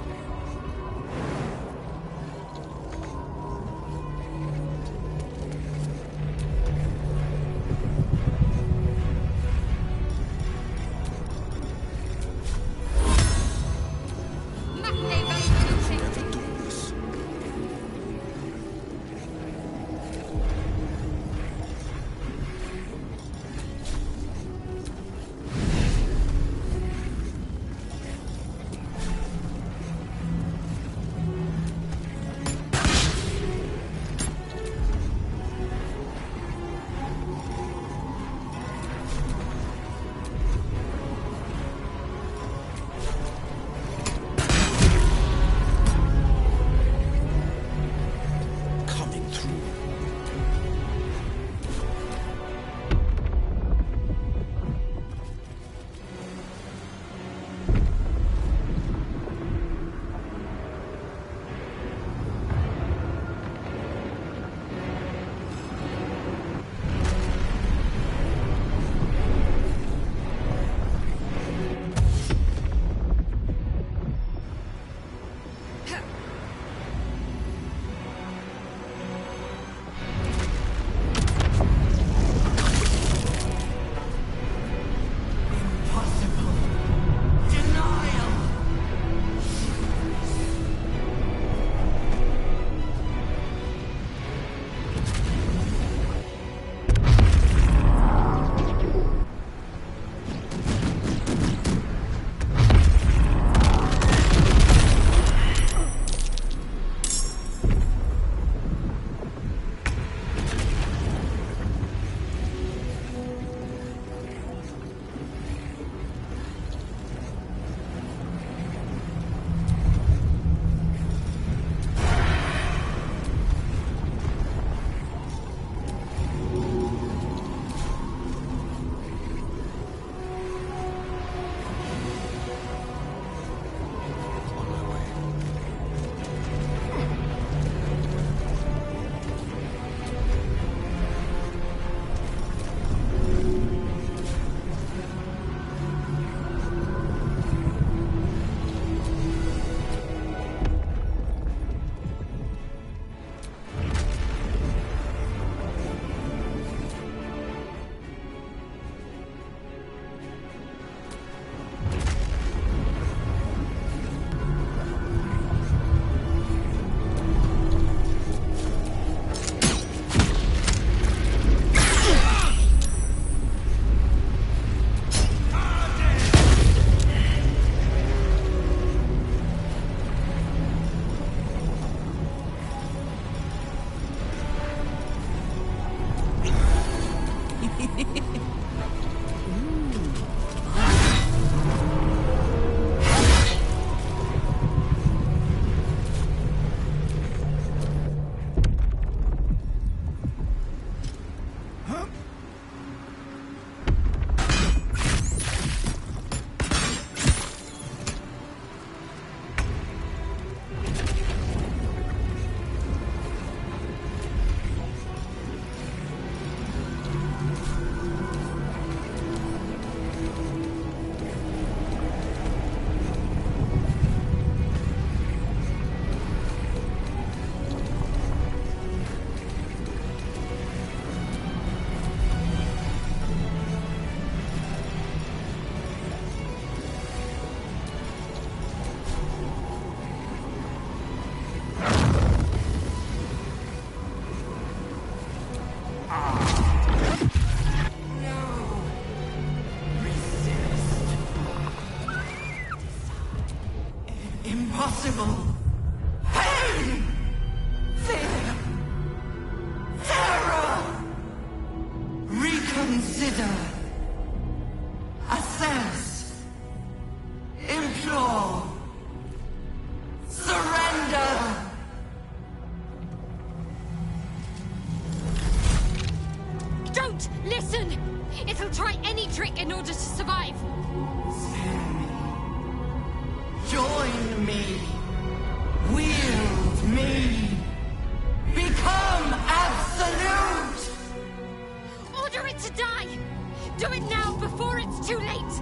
Impossible. Pain! Fear! Terror! Reconsider. Assess. Implore. Surrender! Don't listen! It'll try any trick in order to survive. Spare me. Join me. Wield me. Become absolute! Order it to die! Do it now before it's too late!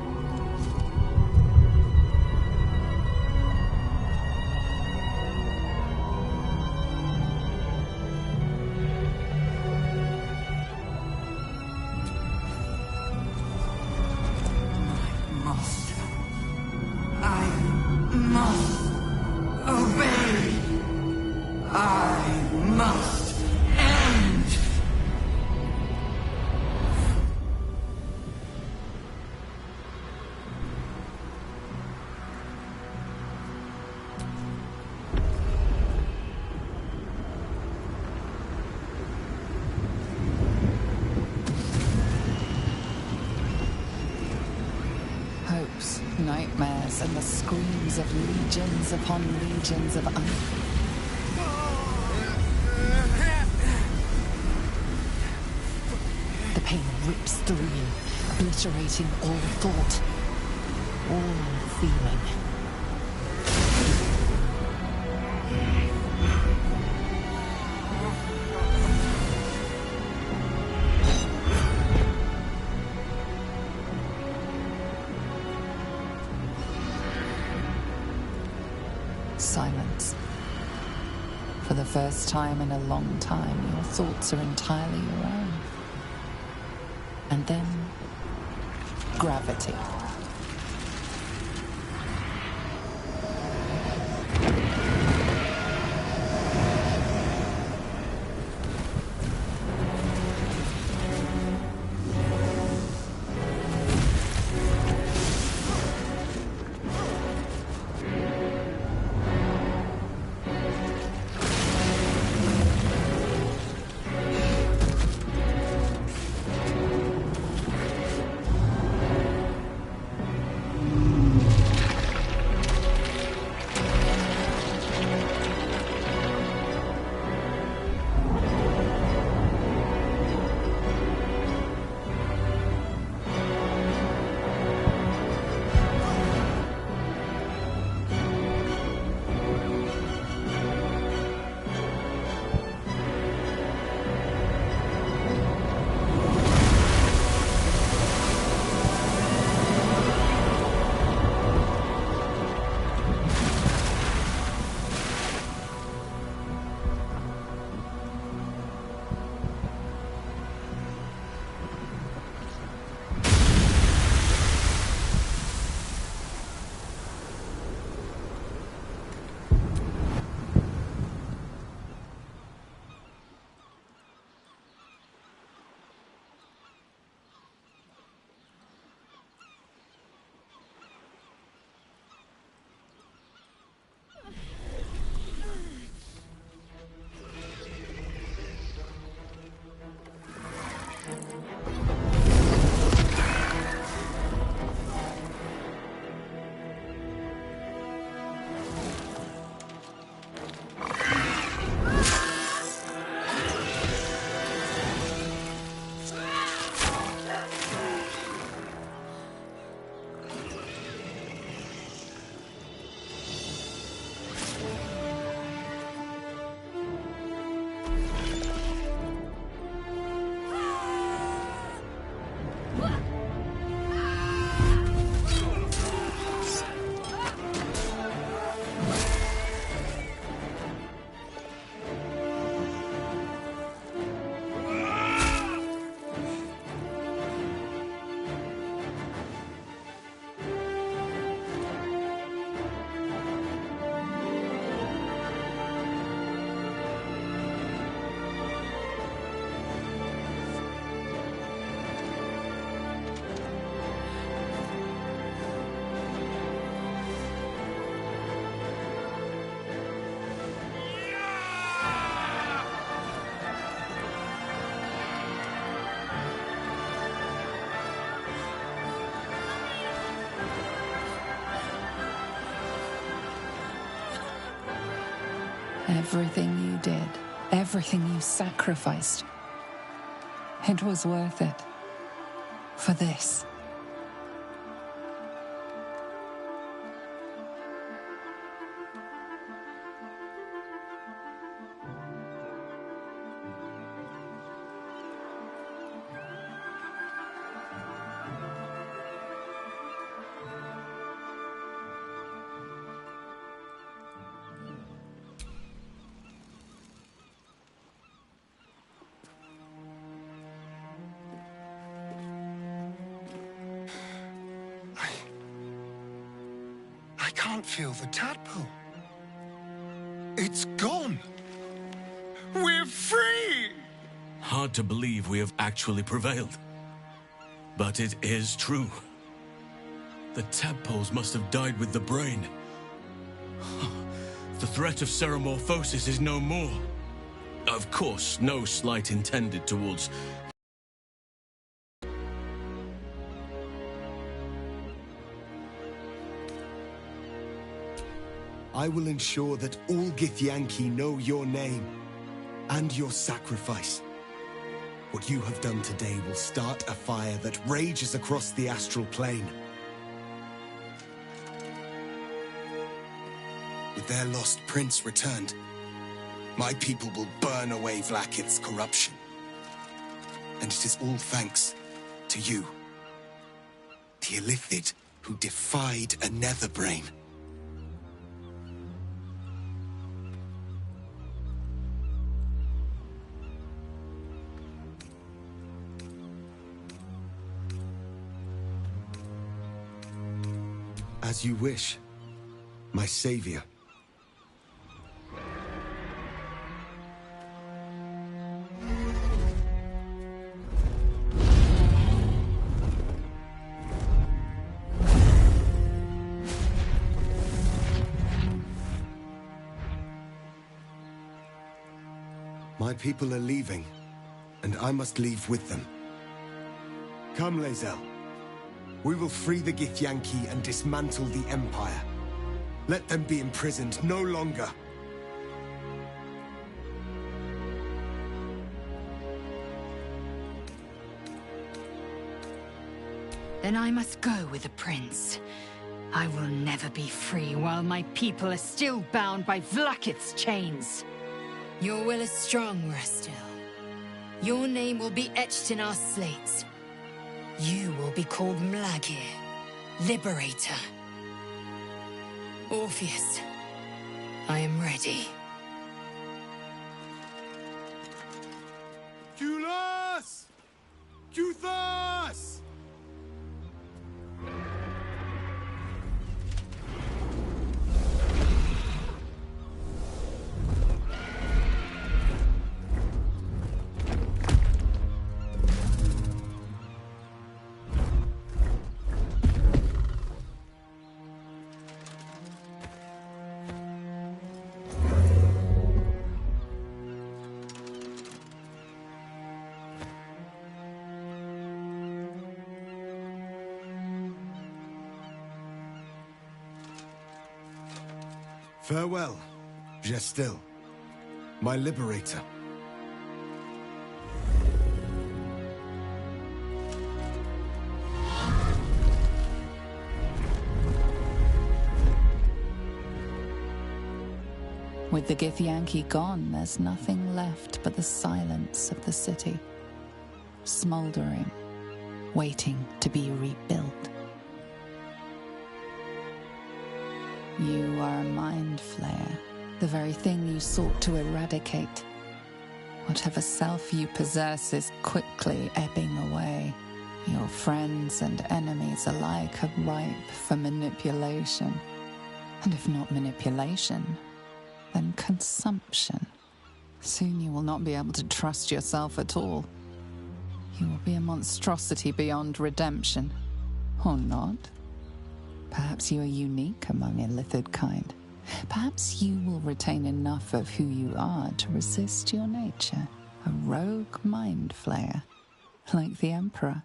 Hopes, nightmares, and the screams of legions upon legions of The pain rips through you, obliterating all thought, all feeling. Silence. For the first time in a long time, your thoughts are entirely your own. And then, gravity. Everything you did, everything you sacrificed, it was worth it. For this. I can't feel the tadpole. It's gone. We're free! Hard to believe we have actually prevailed. But it is true. The tadpoles must have died with the brain. The threat of ceramorphosis is no more. Of course, no slight intended towards... I will ensure that all Githyanki know your name and your sacrifice. What you have done today will start a fire that rages across the astral plane. With their lost prince returned, my people will burn away Vlaakith's corruption. And it is all thanks to you, the Illithid who defied a netherbrain. As you wish, my savior. My people are leaving, and I must leave with them. Come, Lae'zel. We will free the Githyanki and dismantle the Empire. Let them be imprisoned no longer. Then I must go with the prince. I will never be free while my people are still bound by Vlaakith's chains. Your will is strong, Restil. Your name will be etched in our slates. You will be called Mlagir, Liberator. Orpheus, I am ready. Kulas! Kuthas! Farewell, Gestil, my liberator. With the Githyanki gone, there's nothing left but the silence of the city, smoldering, waiting to be rebuilt. You are a mind flayer, the very thing you sought to eradicate. Whatever self you possess is quickly ebbing away. Your friends and enemies alike are ripe for manipulation. And if not manipulation, then consumption. Soon you will not be able to trust yourself at all. You will be a monstrosity beyond redemption. Or not. Perhaps you are unique among Illithid kind. Perhaps you will retain enough of who you are to resist your nature. A rogue mind flayer, like the Emperor.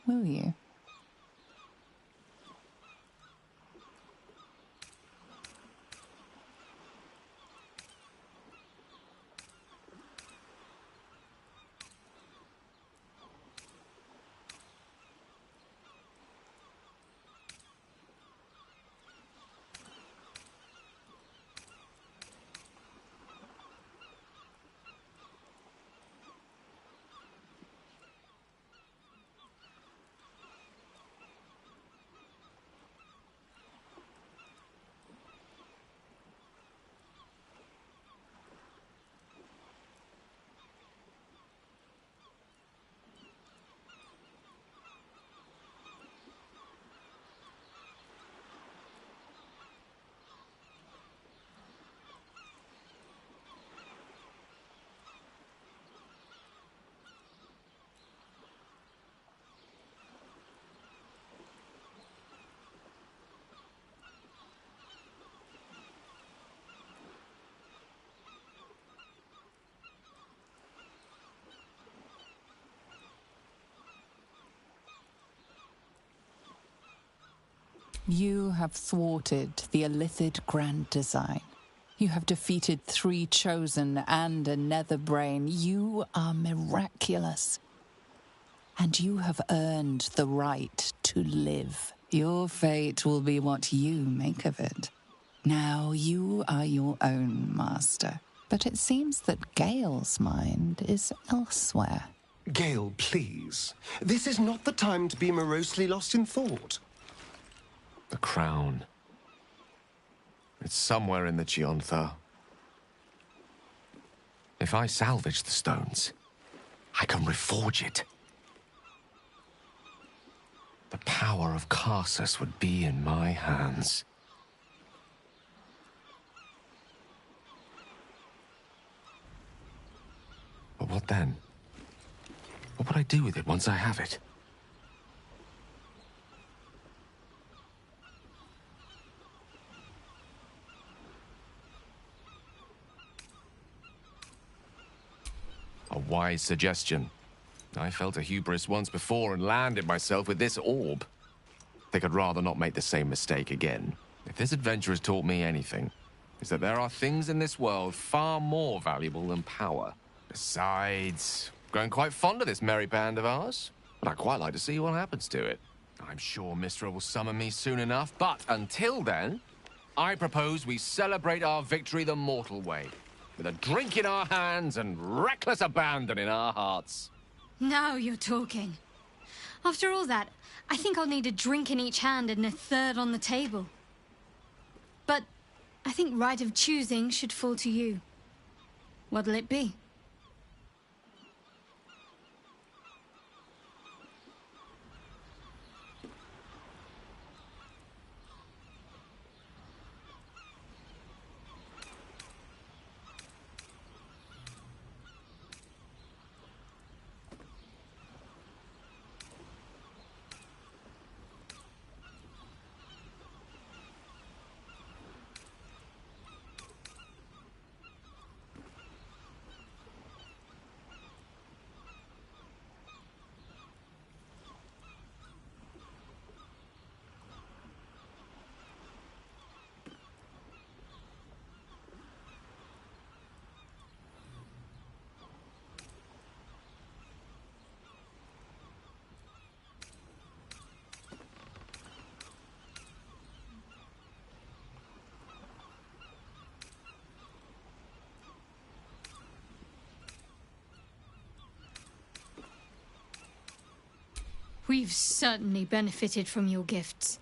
Will you? You have thwarted the Illithid Grand Design. You have defeated 3 Chosen and a Nether Brain. You are miraculous. And you have earned the right to live. Your fate will be what you make of it. Now you are your own master. But it seems that Gale's mind is elsewhere. Gale, please. This is not the time to be morosely lost in thought. The crown. It's somewhere in the Gionthar. If I salvage the stones, I can reforge it. The power of Karsus would be in my hands. But what then? What would I do with it once I have it? A wise suggestion. I felt a hubris once before and landed myself with this orb. I think I'd rather not make the same mistake again. If this adventure has taught me anything, it's that there are things in this world far more valuable than power. Besides, I'm growing quite fond of this merry band of ours, and I'd quite like to see what happens to it. I'm sure Mistra will summon me soon enough, but until then, I propose we celebrate our victory the mortal way, with a drink in our hands and reckless abandon in our hearts. Now you're talking. After all that, I think I'll need a drink in each hand and a third on the table. But I think right of choosing should fall to you. What'll it be? We've certainly benefited from your gifts.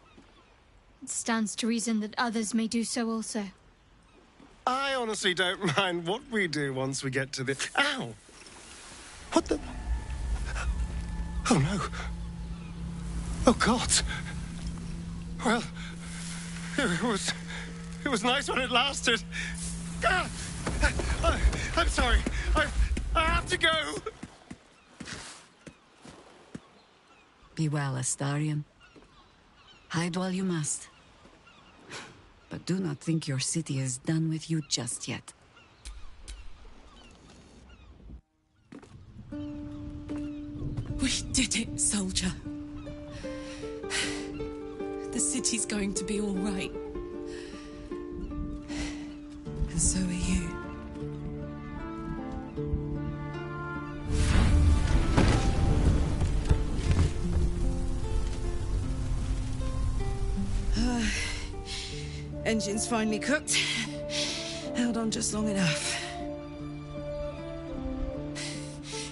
It stands to reason that others may do so also. I honestly don't mind what we do once we get to the... Ow! What the... Oh, no. Oh, God. Well, it was nice when it lasted. Ah! I'm sorry. I have to go. Be well, Astarion. Hide while you must. But do not think your city is done with you just yet. We did it, soldier. The city's going to be all right. And so are you. Engine's finally cooked. Held on just long enough.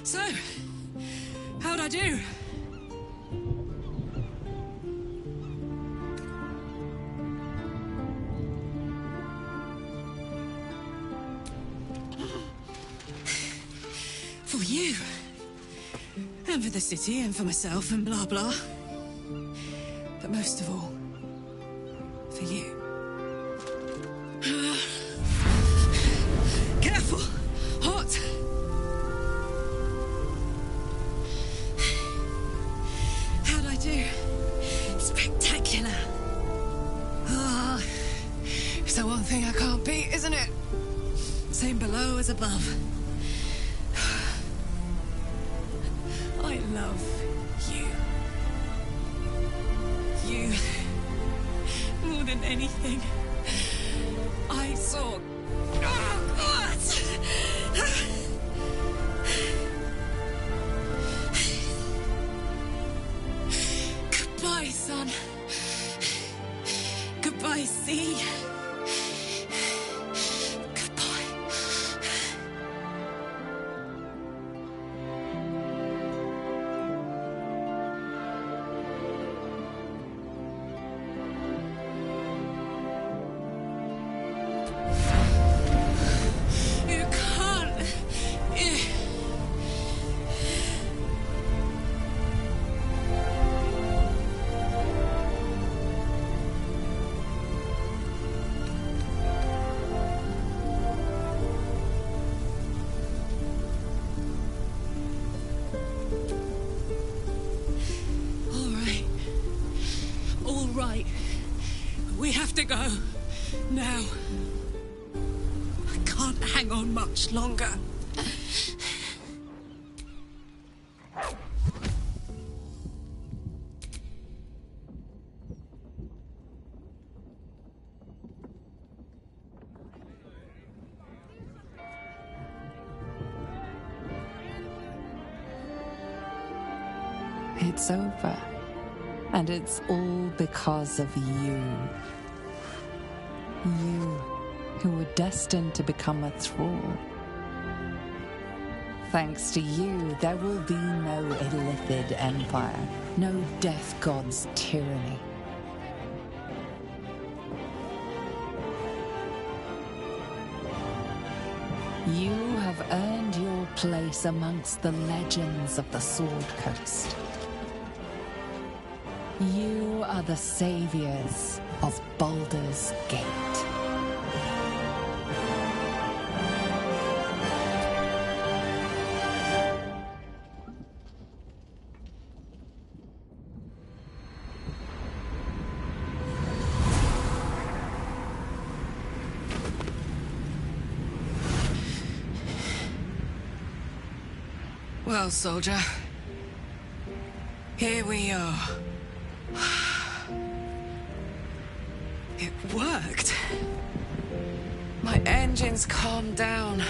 So, how'd I do? For you. And for the city, and for myself, and blah blah. But most of all, for you. Careful! Hot! How'd I do? Spectacular! Ah, it's the one thing I can't beat, isn't it? Same below as above. I love you. You anything. I saw... Oh, God! Goodbye, son. Goodbye, sea. We have to go. Now. I can't hang on much longer. It's over. And it's all because of you. You, who were destined to become a thrall. Thanks to you, there will be no Illithid empire, no death god's tyranny. You have earned your place amongst the legends of the Sword Coast. You are the saviors of Baldur's Gate. Well, soldier, here we are. It worked. My engines calmed down.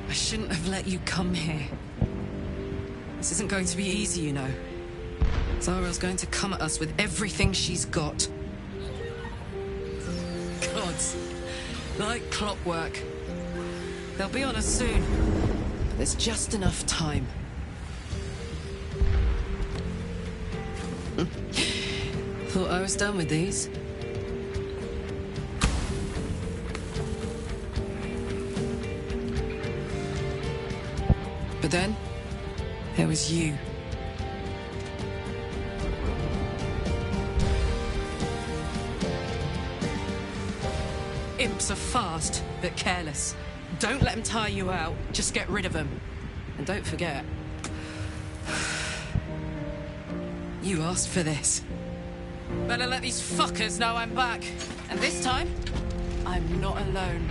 I shouldn't have let you come here. This isn't going to be easy, you know. Zara's going to come at us with everything she's got. Gods, like clockwork. They'll be on us soon, but there's just enough time. Thought I was done with these. But then, there was you. Imps are fast, but careless. Don't let them tire you out, just get rid of them. And don't forget, you asked for this. Better let these fuckers know I'm back. And this time, I'm not alone.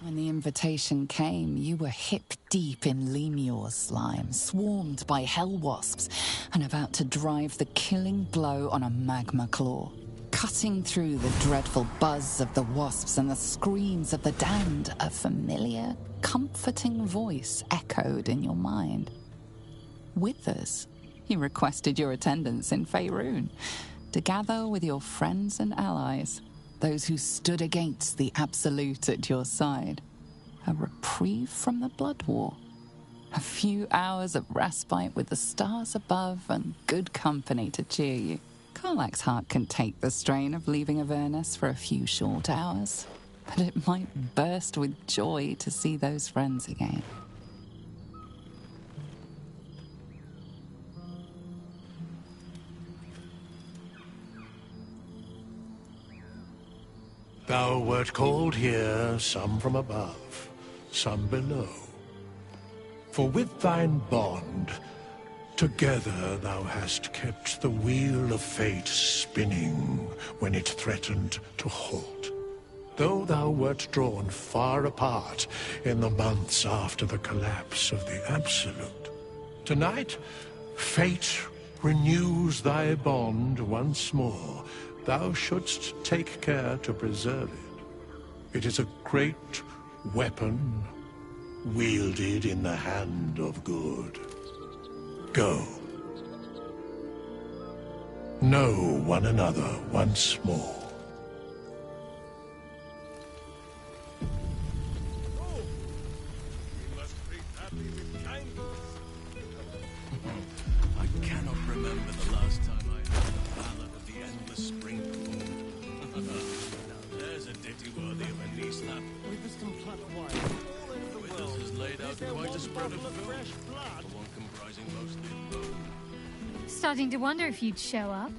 When the invitation came, you were hip-deep in Lemur's slime, swarmed by hell wasps, and about to drive the killing blow on a magma claw. Cutting through the dreadful buzz of the wasps and the screams of the damned, a familiar, comforting voice echoed in your mind. Withers, he requested your attendance in Faerun, to gather with your friends and allies, those who stood against the Absolute at your side. A reprieve from the Blood War. A few hours of respite with the stars above and good company to cheer you. Karlach's heart can take the strain of leaving Avernus for a few short hours, but it might burst with joy to see those friends again. Thou wert called here, some from above, some below. For with thine bond, together thou hast kept the wheel of fate spinning when it threatened to halt. Though thou wert drawn far apart in the months after the collapse of the Absolute, tonight, fate renews thy bond once more. Thou shouldst take care to preserve it. It is a great weapon wielded in the hand of good. Go. Know one another once more. I cannot remember the last time I heard the ballad of the endless spring performed. Now there's a ditty worthy of a knee slap. With us has laid out quite a spread of film, the one comprising mostly of bone. Starting to wonder if you'd show up.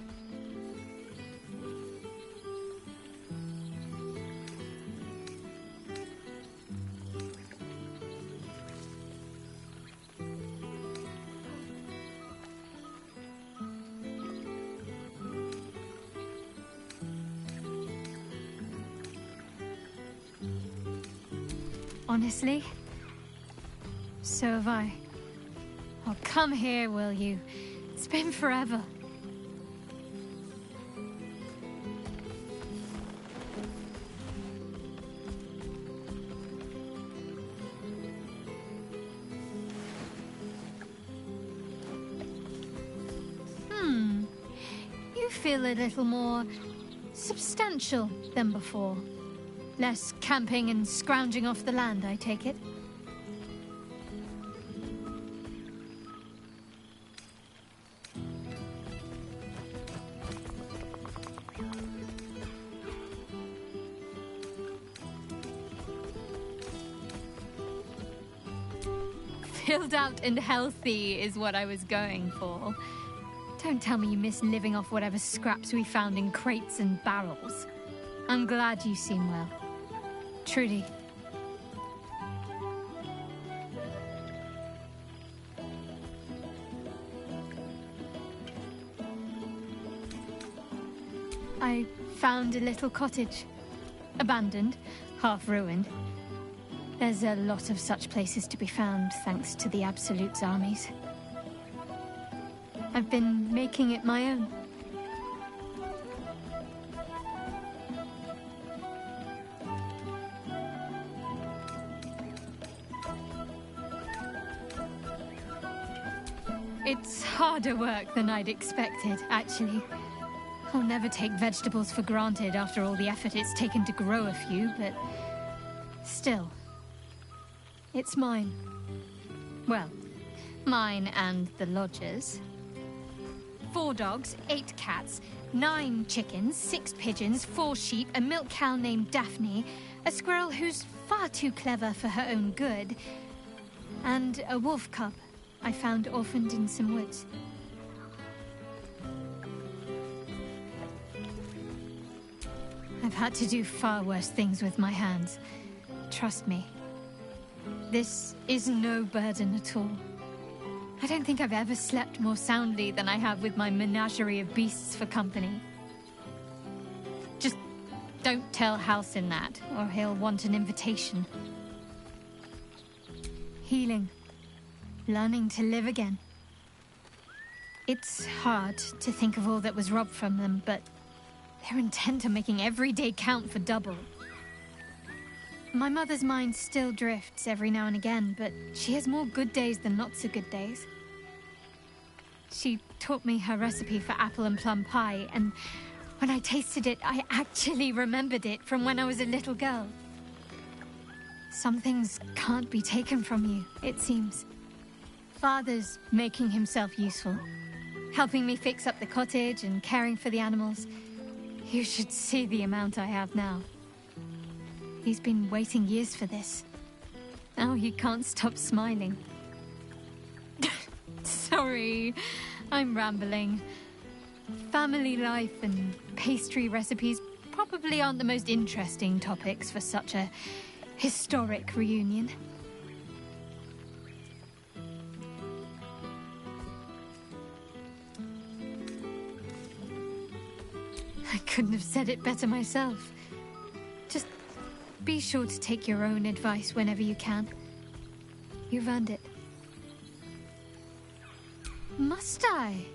Honestly, so have I. Oh, come here, will you? It's been forever. You feel a little more substantial than before. Less camping and scrounging off the land, I take it? Filled out and healthy is what I was going for. Don't tell me you miss living off whatever scraps we found in crates and barrels. I'm glad you seem well. Trudy. I found a little cottage. Abandoned, half ruined. There's a lot of such places to be found, thanks to the Absolute's armies. I've been making it my own. It's harder work than I'd expected, actually. I'll never take vegetables for granted after all the effort it's taken to grow a few, but still, it's mine. Well, mine and the lodger's. 4 dogs, 8 cats, 9 chickens, 6 pigeons, 4 sheep, a milk cow named Daphne, a squirrel who's far too clever for her own good, and a wolf cub I found orphaned in some woods. I've had to do far worse things with my hands. Trust me. This is no burden at all. I don't think I've ever slept more soundly than I have with my menagerie of beasts for company. Just don't tell Halsin that, or he'll want an invitation. Healing. Learning to live again. It's hard to think of all that was robbed from them, but they're intent on making every day count for double. My mother's mind still drifts every now and again, but she has more good days than not so good days. She taught me her recipe for apple and plum pie, and when I tasted it, I actually remembered it from when I was a little girl. Some things can't be taken from you, it seems. Father's making himself useful, helping me fix up the cottage and caring for the animals. You should see the amount I have now. He's been waiting years for this. Now he can't stop smiling. Sorry, I'm rambling. Family life and pastry recipes probably aren't the most interesting topics for such a historic reunion. I couldn't have said it better myself. Just be sure to take your own advice whenever you can. You've earned it. Must I?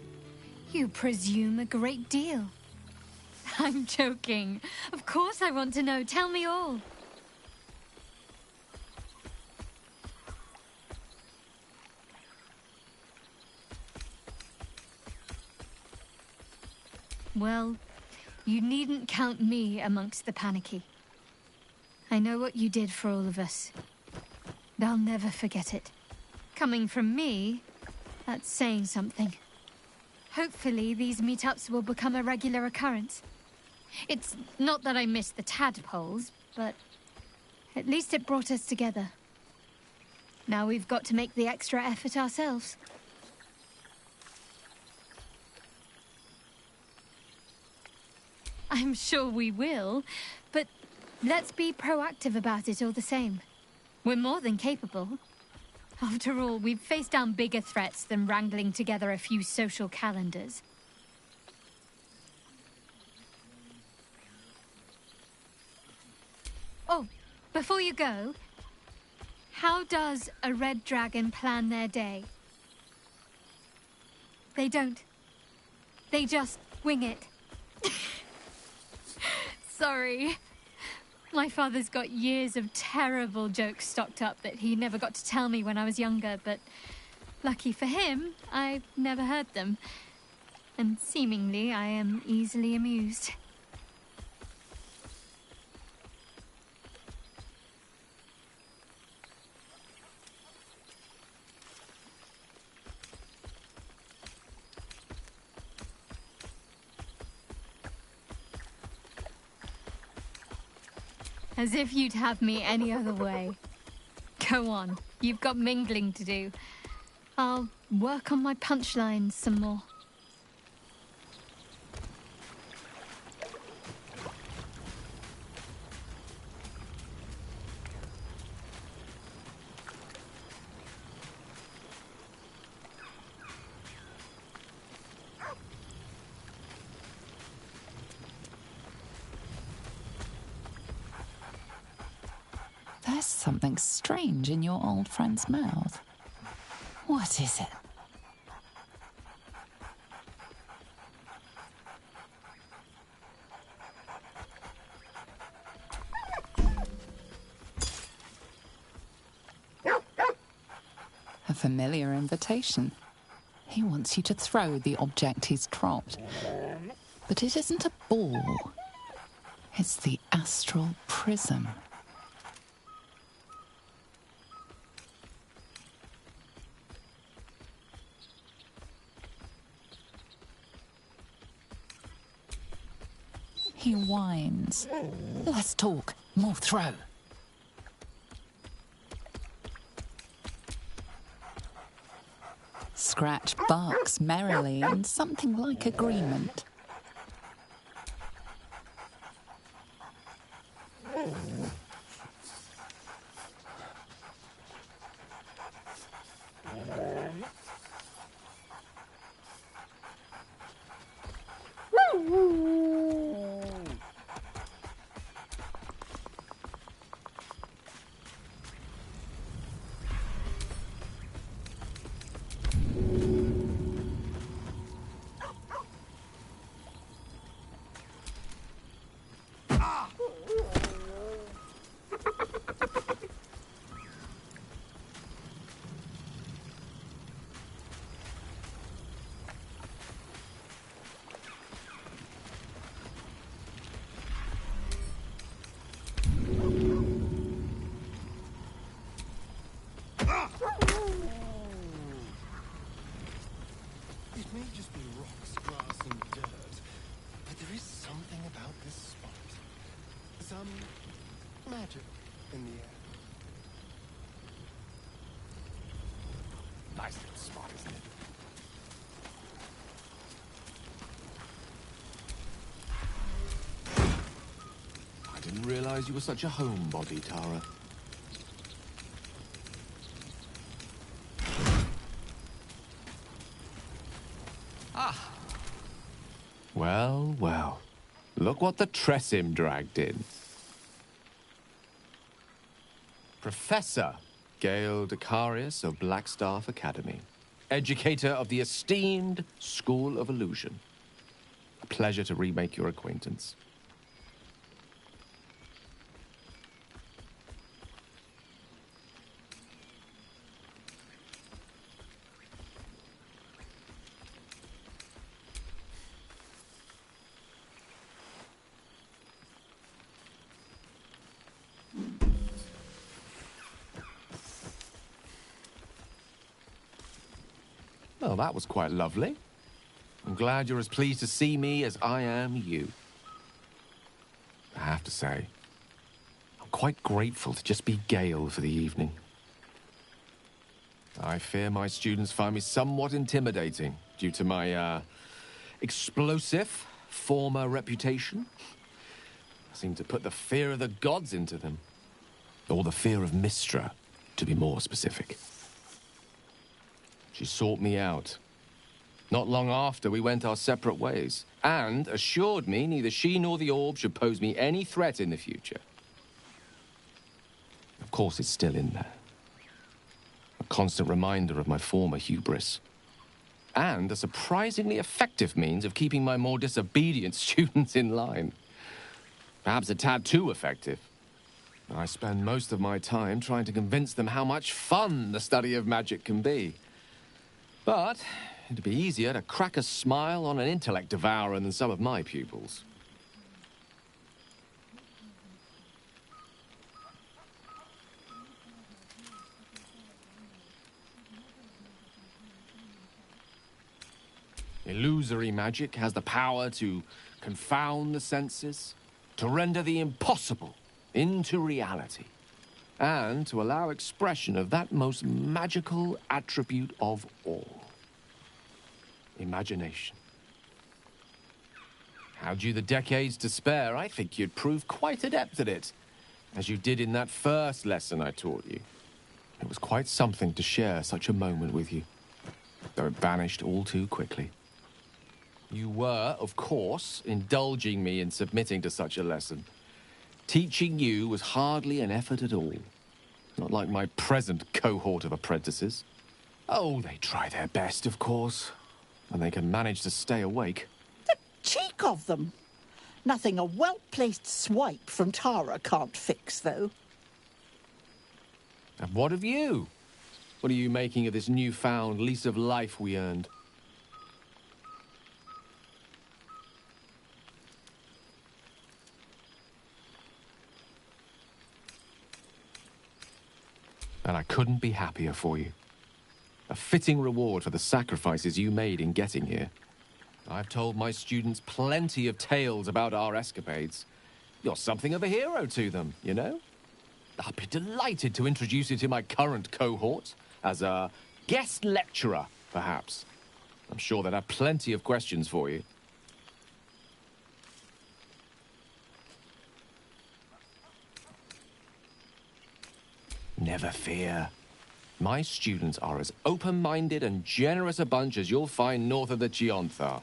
You presume a great deal. I'm joking. Of course I want to know. Tell me all. Well, you needn't count me amongst the panicky. I know what you did for all of us. I'll never forget it. Coming from me, that's saying something. Hopefully, these meetups will become a regular occurrence. It's not that I miss the tadpoles, but at least it brought us together. Now we've got to make the extra effort ourselves. I'm sure we will, but let's be proactive about it all the same. We're more than capable. After all, we've faced down bigger threats than wrangling together a few social calendars. Oh, before you go, how does a red dragon plan their day? They don't. They just wing it. Sorry. My father's got years of terrible jokes stocked up that he never got to tell me when I was younger, but lucky for him, I've never heard them. And seemingly, I am easily amused. As if you'd have me any other way. Go on, you've got mingling to do. I'll work on my punchlines some more. There's something strange in your old friend's mouth. What is it? A familiar invitation. He wants you to throw the object he's dropped. But it isn't a ball. It's the astral prism. He whines. Less talk, more throw. Scratch barks merrily in something like agreement. It may just be rocks, grass, and dirt, but there is something about this spot. Some magic in the air. Nice little spot, isn't it? Didn't realize you were such a homebody, Tara. Ah. Well, well. Look what the Tressim dragged in. Professor Gale Decarius of Blackstaff Academy. Educator of the esteemed School of Illusion. A pleasure to remake your acquaintance. Well, that was quite lovely. I'm glad you're as pleased to see me as I am you. I have to say, I'm quite grateful to just be Gale for the evening. I fear my students find me somewhat intimidating due to my, explosive former reputation. I seem to put the fear of the gods into them. Or the fear of Mystra, to be more specific. She sought me out. Not long after, we went our separate ways, and assured me neither she nor the orb should pose me any threat in the future. Of course, it's still in there. A constant reminder of my former hubris. And a surprisingly effective means of keeping my more disobedient students in line. Perhaps a tad too effective. I spend most of my time trying to convince them how much fun the study of magic can be. But it'd be easier to crack a smile on an intellect devourer than some of my pupils. Illusory magic has the power to confound the senses, to render the impossible into reality, and to allow expression of that most magical attribute of all. Imagination. Had you the decades to spare, I think you'd prove quite adept at it, as you did in that first lesson I taught you. It was quite something to share such a moment with you, though it vanished all too quickly. You were, of course, indulging me in submitting to such a lesson. Teaching you was hardly an effort at all. Not like my present cohort of apprentices. Oh, they try their best, of course. And they can manage to stay awake. The cheek of them! Nothing a well-placed swipe from Tara can't fix, though. And what of you? What are you making of this newfound lease of life we earned? And I couldn't be happier for you. A fitting reward for the sacrifices you made in getting here. I've told my students plenty of tales about our escapades. You're something of a hero to them, you know? I'd be delighted to introduce you to my current cohort as a guest lecturer, perhaps. I'm sure they'd have plenty of questions for you. Never fear. My students are as open-minded and generous a bunch as you'll find north of the Chionthar.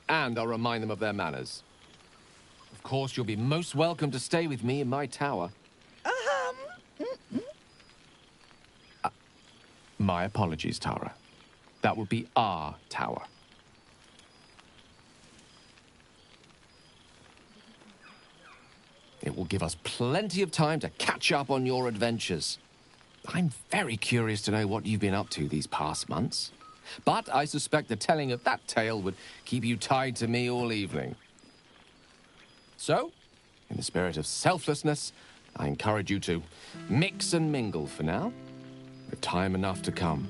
And I'll remind them of their manners. Of course, you'll be most welcome to stay with me in my tower. My apologies, Tara. That would be our tower. It will give us plenty of time to catch up on your adventures. I'm very curious to know what you've been up to these past months. But I suspect the telling of that tale would keep you tied to me all evening. So, in the spirit of selflessness, I encourage you to mix and mingle for now, with time enough to come.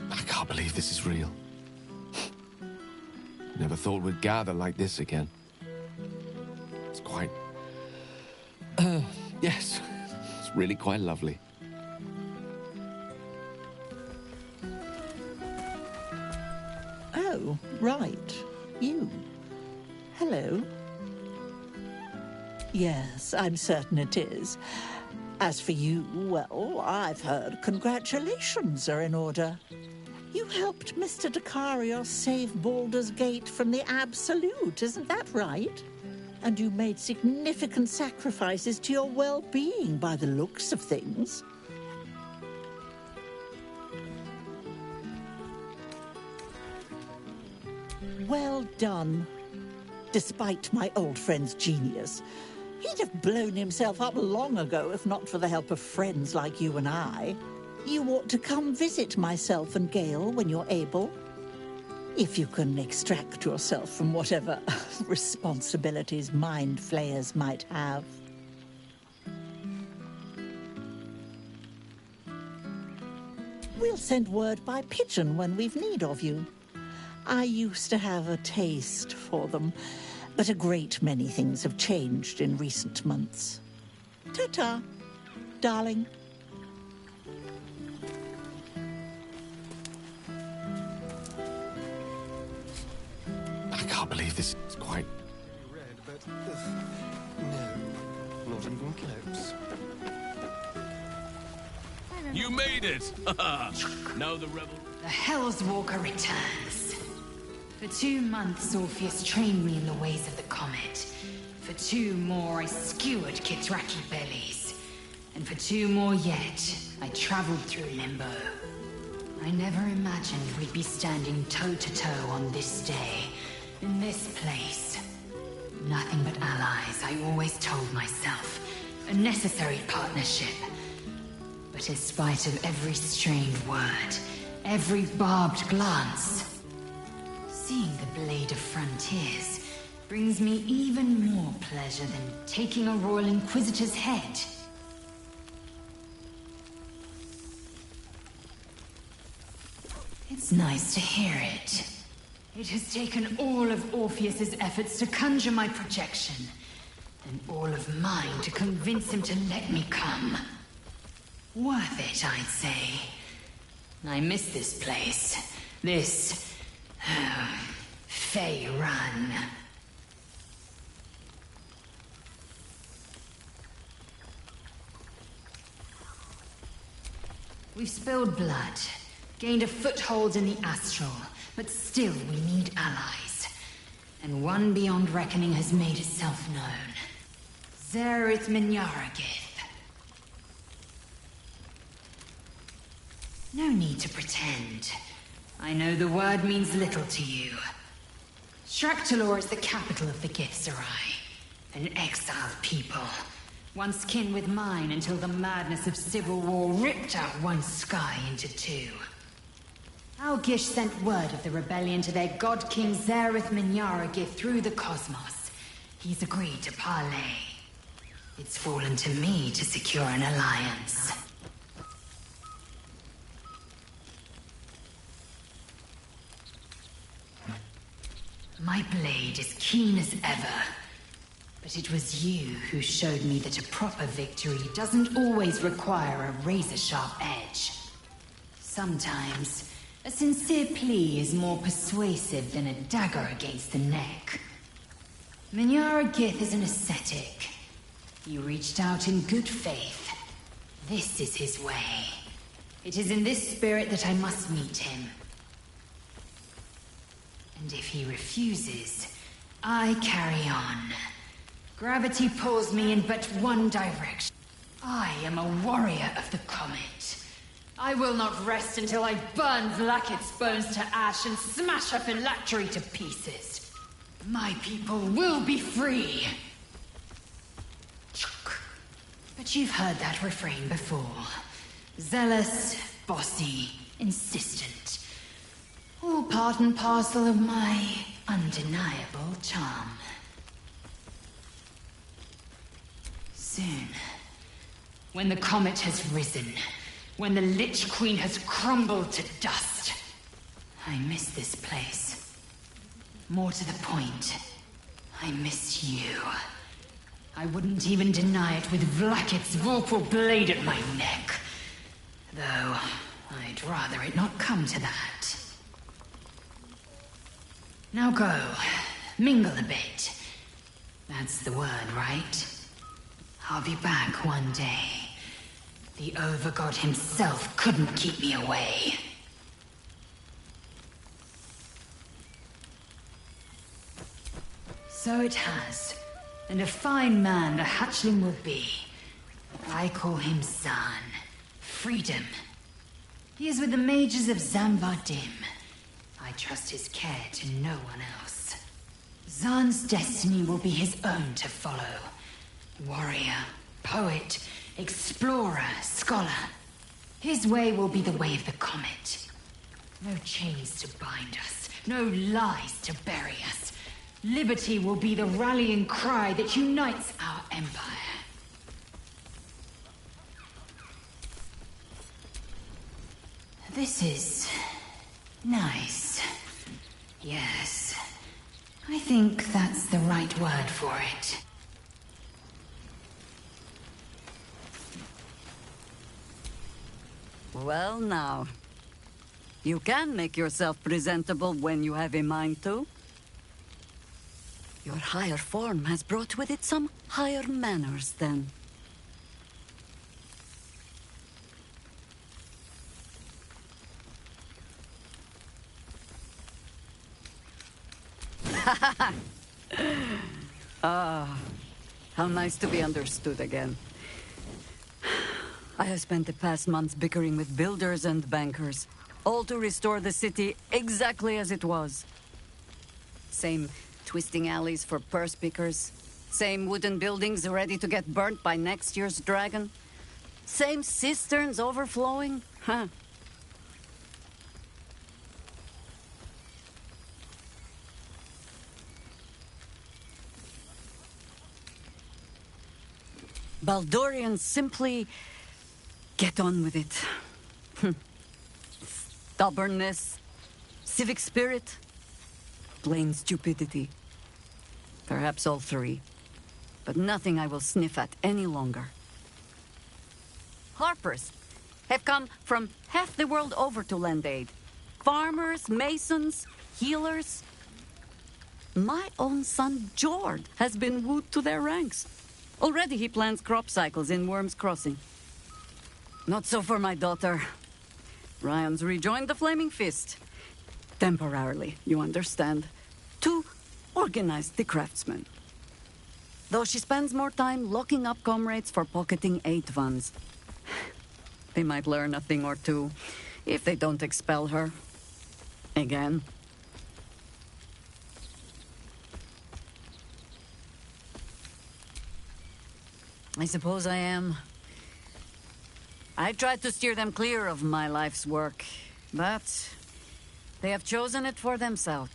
I can't believe this is real. Never thought we'd gather like this again. It's quite... yes, it's really quite lovely. Oh, right. You. Hello. Yes, I'm certain it is. As for you, well, I've heard congratulations are in order. You helped Mr. Dicarios save Baldur's Gate from the Absolute, isn't that right? And you made significant sacrifices to your well-being by the looks of things. Well done. Despite my old friend's genius, he'd have blown himself up long ago if not for the help of friends like you and I. You ought to come visit myself and Gale when you're able. If you can extract yourself from whatever responsibilities mind flayers might have. We'll send word by pigeon when we've need of you. I used to have a taste for them, but a great many things have changed in recent months. Ta-ta, darling. I can't believe this is quite... Red, but... no, not even close. You made it! Now the rebel... The Hell's Walker returns. For 2 months, Orpheus trained me in the ways of the Comet. For 2 more, I skewered Kithraki bellies. And for 2 more yet, I traveled through Limbo. I never imagined we'd be standing toe-to-toe on this day, in this place. Nothing but allies, I always told myself. A necessary partnership. But in spite of every strained word, every barbed glance, seeing the Blade of Frontiers brings me even more pleasure than taking a Royal Inquisitor's head. It's nice to hear it. It has taken all of Orpheus's efforts to conjure my projection, and all of mine to convince him to let me come. Worth it, I'd say. I miss this place. This... Fey Run. We've spilled blood, gained a foothold in the Astral, but still we need allies. And one beyond reckoning has made itself known. Zerith Minyaragith. No need to pretend. I know the word means little to you. Shraktalor is the capital of the Githzerai, an exiled people, once kin with mine until the madness of civil war ripped out one sky into 2. Algish sent word of the rebellion to their god king Zerith Minyaragith through the cosmos. He's agreed to parley. It's fallen to me to secure an alliance. My blade is keen as ever, but it was you who showed me that a proper victory doesn't always require a razor-sharp edge. Sometimes, a sincere plea is more persuasive than a dagger against the neck. Minyaragith is an ascetic. He reached out in good faith. This is his way. It is in this spirit that I must meet him. And if he refuses, I carry on. Gravity pulls me in but one direction. I am a warrior of the Comet. I will not rest until I burn Vlaakith's bones to ash and smash her phylactery to pieces. My people will be free. But you've heard that refrain before. Zealous, bossy, insistent. All part and parcel of my undeniable charm. Soon, when the comet has risen, when the Lich Queen has crumbled to dust, I miss this place. More to the point, I miss you. I wouldn't even deny it with Vlaakith's Vorpal blade at my neck. Though, I'd rather it not come to that. Now go. Mingle a bit. That's the word, right? I'll be back one day. The Overgod himself couldn't keep me away. So it has. And a fine man the hatchling will be. I call him Zahn. Freedom. He is with the mages of Zamvadim. I trust his care to no one else. Zahn's destiny will be his own to follow. Warrior, poet, explorer, scholar. His way will be the way of the comet. No chains to bind us, no lies to bury us. Liberty will be the rallying cry that unites our empire. This is nice. Yes. I think that's the right word for it. Well, now. You can make yourself presentable when you have a mind to. Your higher form has brought with it some higher manners, then. Ah, how nice to be understood again. I have spent the past months bickering with builders and bankers, all to restore the city exactly as it was. Same twisting alleys for purse pickers, same wooden buildings ready to get burnt by next year's dragon, same cisterns overflowing, huh? Baldurians simply get on with it. Stubbornness, civic spirit, plain stupidity. Perhaps all three, but nothing I will sniff at any longer. Harpers have come from half the world over to lend aid. Farmers, masons, healers. My own son, Jord, has been wooed to their ranks. Already he plans crop cycles in Worm's Crossing. Not so for my daughter. Ryan's rejoined the Flaming Fist. Temporarily, you understand. To organize the craftsmen. Though she spends more time locking up comrades for pocketing aid funds. They might learn a thing or two, if they don't expel her. Again. I suppose I am. I tried to steer them clear of my life's work, but they have chosen it for themselves.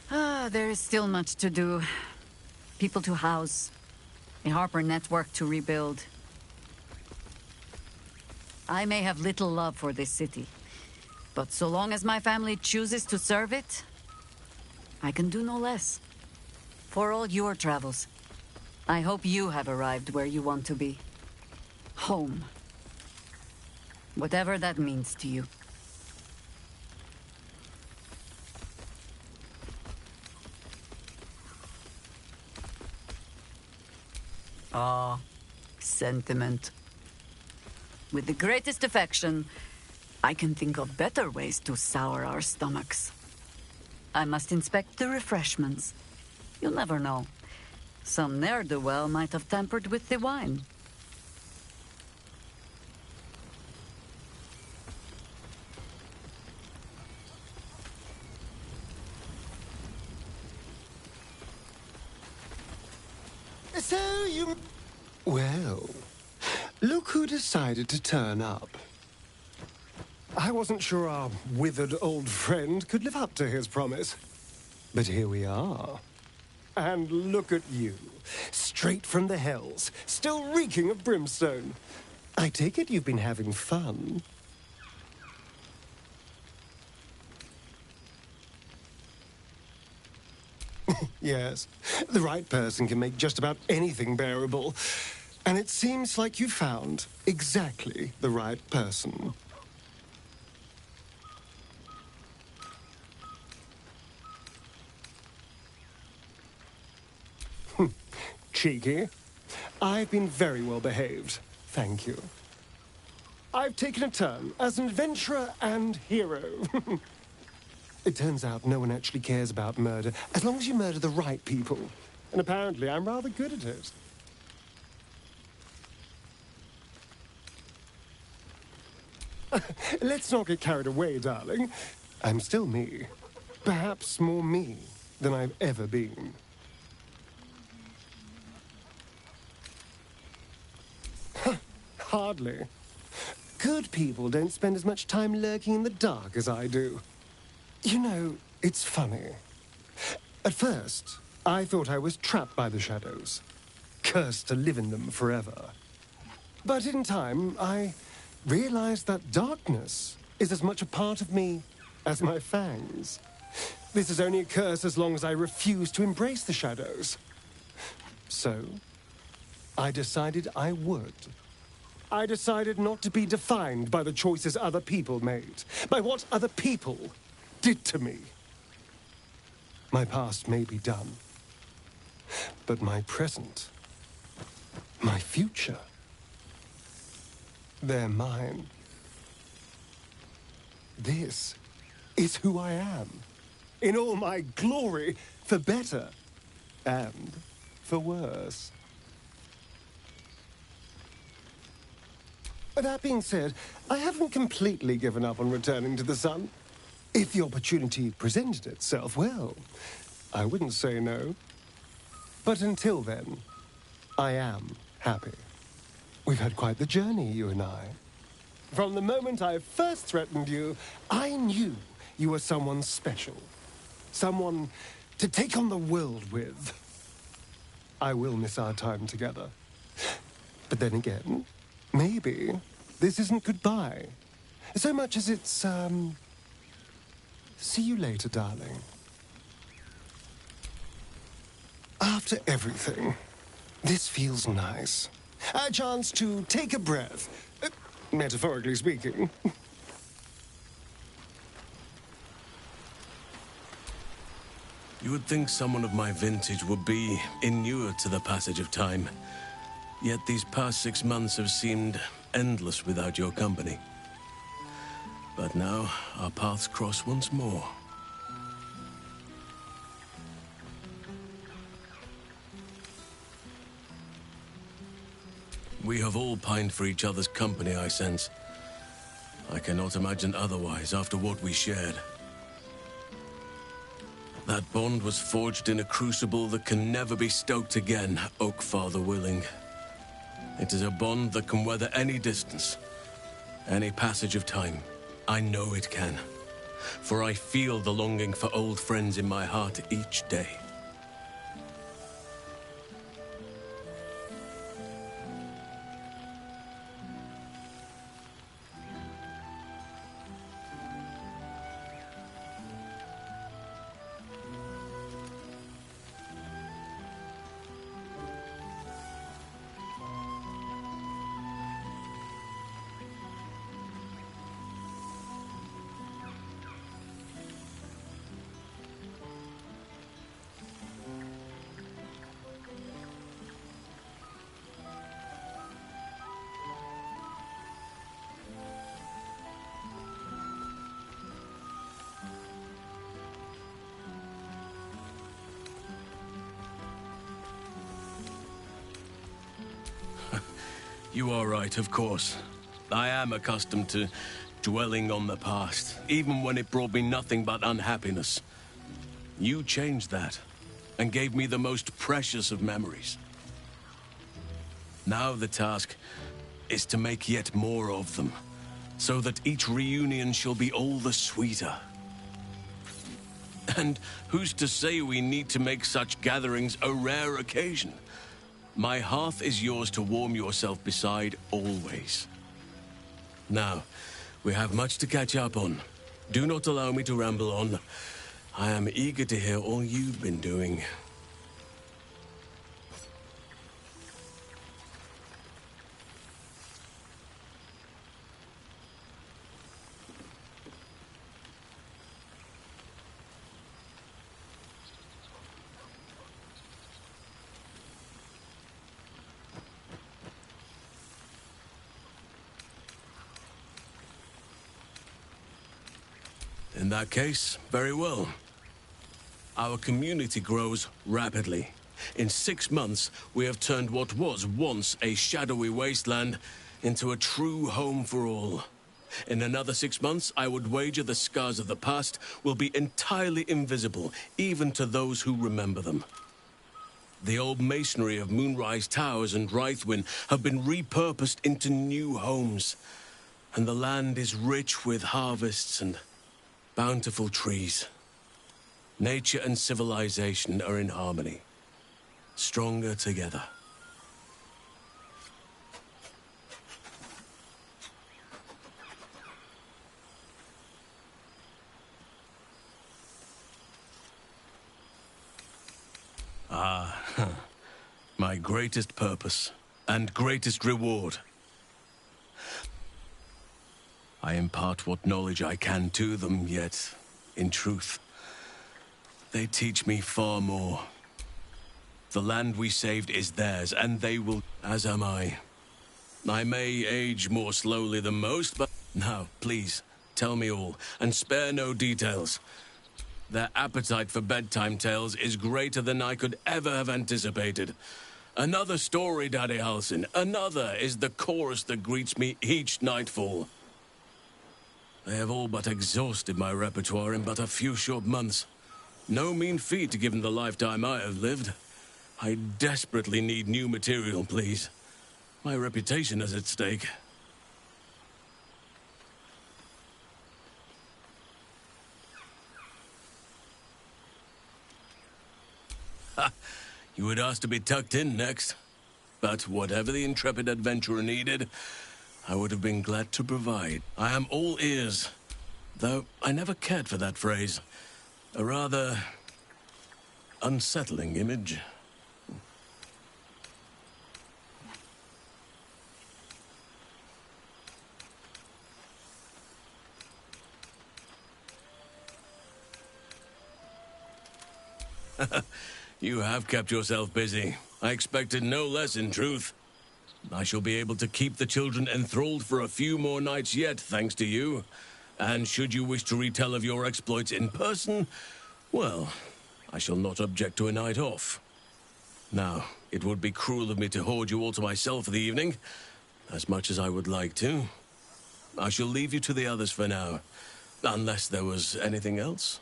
There is still much to do. People to house, a Harper network to rebuild. I may have little love for this city, but so long as my family chooses to serve it, I can do no less. For all your travels, I hope you have arrived where you want to be. Home. Whatever that means to you. Ah, sentiment. With the greatest affection, I can think of better ways to sour our stomachs. I must inspect the refreshments. You'll never know. Some ne'er-do-well might have tampered with the wine. So you... Well, look who decided to turn up. I wasn't sure our withered old friend could live up to his promise. But here we are. And look at you, straight from the hells, still reeking of brimstone. I take it you've been having fun. Yes, the right person can make just about anything bearable. And it seems like you found exactly the right person. Cheeky. I've been very well behaved. Thank you. I've taken a turn as an adventurer and hero. It turns out no one actually cares about murder, as long as you murder the right people. And apparently I'm rather good at it. Let's not get carried away, darling. I'm still me. Perhaps more me than I've ever been. Hardly. Good people don't spend as much time lurking in the dark as I do. You know, it's funny. At first, I thought I was trapped by the shadows, cursed to live in them forever. But in time, I realized that darkness is as much a part of me as my fangs. This is only a curse as long as I refuse to embrace the shadows. So, I decided I would. I decided not to be defined by the choices other people made, by what other people did to me. My past may be done, but my present, my future, they're mine. This is who I am, in all my glory, for better and for worse. That being said, I haven't completely given up on returning to the sun. If the opportunity presented itself, well, I wouldn't say no. But until then, I am happy. We've had quite the journey, you and I. From the moment I first threatened you, I knew you were someone special. Someone to take on the world with. I will miss our time together. But then again, maybe this isn't goodbye. So much as it's, see you later, darling. After everything, this feels nice. A chance to take a breath, metaphorically speaking. You would think someone of my vintage would be inured to the passage of time. Yet these past 6 months have seemed endless without your company. But now, our paths cross once more. We have all pined for each other's company, I sense. I cannot imagine otherwise after what we shared. That bond was forged in a crucible that can never be stoked again, Oak Father willing. It is a bond that can weather any distance, any passage of time. I know it can, for I feel the longing for old friends in my heart each day. You are right, of course. I am accustomed to dwelling on the past, even when it brought me nothing but unhappiness. You changed that, and gave me the most precious of memories. Now the task is to make yet more of them, so that each reunion shall be all the sweeter. And who's to say we need to make such gatherings a rare occasion? My hearth is yours to warm yourself beside always. Now, we have much to catch up on. Do not allow me to ramble on. I am eager to hear all you've been doing. In that case, very well. Our community grows rapidly. In 6 months, we have turned what was once a shadowy wasteland into a true home for all. In another 6 months, I would wager the scars of the past will be entirely invisible, even to those who remember them. The old masonry of Moonrise Towers and Rythwin have been repurposed into new homes, and the land is rich with harvests and bountiful trees. Nature and civilization are in harmony, stronger together. My greatest purpose and greatest reward. I impart what knowledge I can to them, yet, in truth, they teach me far more. The land we saved is theirs, and they will, as am I. I may age more slowly than most, but now, please, tell me all, and spare no details. Their appetite for bedtime tales is greater than I could ever have anticipated. Another story, Daddy Halsin. Another is the chorus that greets me each nightfall. They have all but exhausted my repertoire in but a few short months. No mean feat given the lifetime I have lived. I desperately need new material, please. My reputation is at stake. Ha! You would ask to be tucked in next. But whatever the intrepid adventurer needed, I would have been glad to provide. I am all ears. Though I never cared for that phrase. A rather unsettling image. You have kept yourself busy. I expected no less, in truth. I shall be able to keep the children enthralled for a few more nights yet, thanks to you. And should you wish to retell of your exploits in person, well, I shall not object to a night off. Now, it would be cruel of me to hoard you all to myself for the evening, as much as I would like to. I shall leave you to the others for now, unless there was anything else.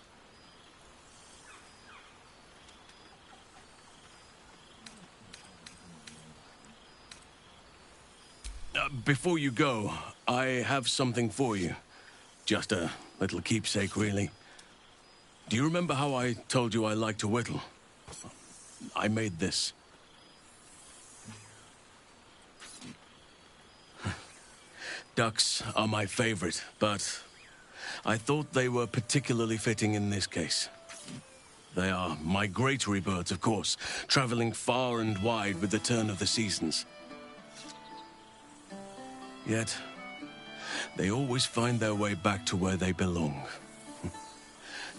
Before you go, I have something for you. Just a little keepsake, really. Do you remember how I told you I like to whittle? I made this. Ducks are my favorite, but I thought they were particularly fitting in this case. They are migratory birds, of course, traveling far and wide with the turn of the seasons. Yet, they always find their way back to where they belong.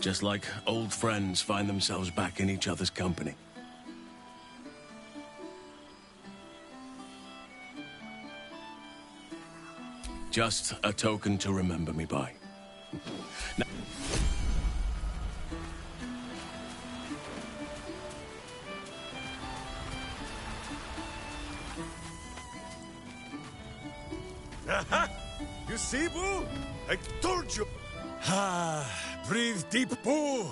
Just like old friends find themselves back in each other's company. Just a token to remember me by. Now, aha! You see, Boo? I told you! Ah, breathe deep, Boo!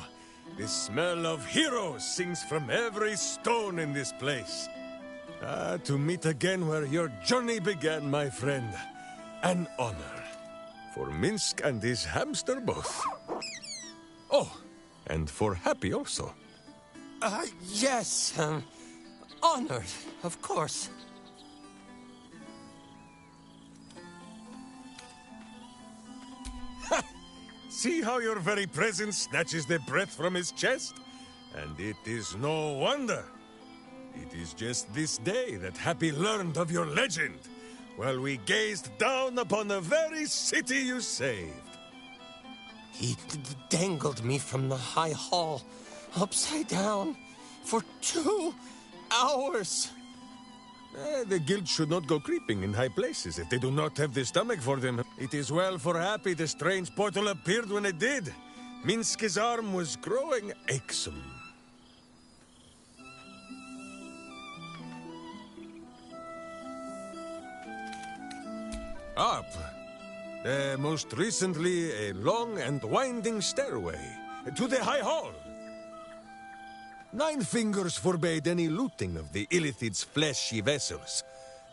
The smell of heroes sings from every stone in this place. Ah, to meet again where your journey began, my friend. An honor. For Minsk and his hamster both. Oh, and for Happy also. Yes, honored, of course. See how your very presence snatches the breath from his chest? And it is no wonder. It is just this day that Happy learned of your legend, while we gazed down upon the very city you saved. He dangled me from the high hall, upside down, for 2 hours. The guild should not go creeping in high places if they do not have the stomach for them. It is well for Happy the strange portal appeared when it did. Minsk's arm was growing achesome. Up. Most recently, a long and winding stairway to the High Hall. 9 fingers forbade any looting of the Illithid's fleshy vessels,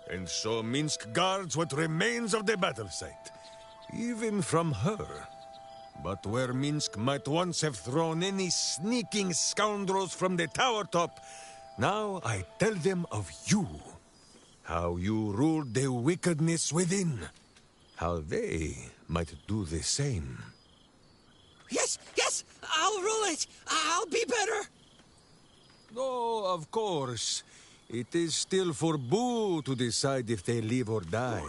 and so Minsk guards what remains of the battle site, even from her. But where Minsk might once have thrown any sneaking scoundrels from the tower top, now I tell them of you. How you ruled the wickedness within. How they might do the same. Yes, yes, I'll rule it. I'll be better. Oh, of course. It is still for Boo to decide if they live or die.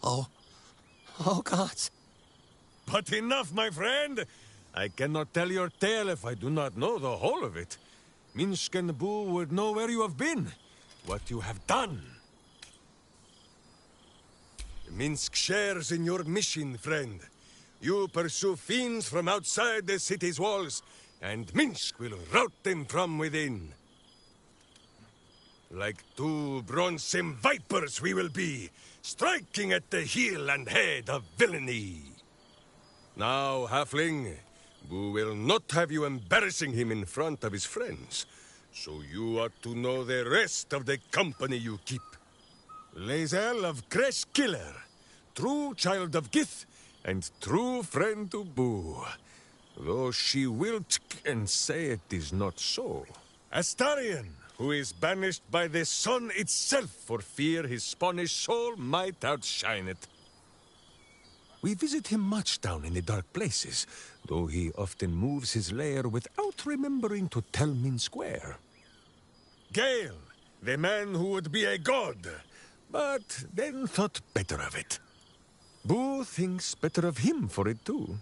Oh gods. But enough, my friend! I cannot tell your tale if I do not know the whole of it. Minsk and Boo would know where you have been, what you have done. Minsk shares in your mission, friend. You pursue fiends from outside the city's walls, and Minsk will rout them from within. Like 2 bronzesome vipers we will be, striking at the heel and head of villainy. Now, halfling, Boo will not have you embarrassing him in front of his friends, so you ought to know the rest of the company you keep. Lae'zel of Creshkiller, true child of Gith, and true friend to Boo, though she will and say it is not so. Astarion, who is banished by the sun itself for fear his Spanish soul might outshine it. We visit him much down in the dark places, though he often moves his lair without remembering to tell Minsk where. Gale, the man who would be a god, but then thought better of it. Boo thinks better of him for it too.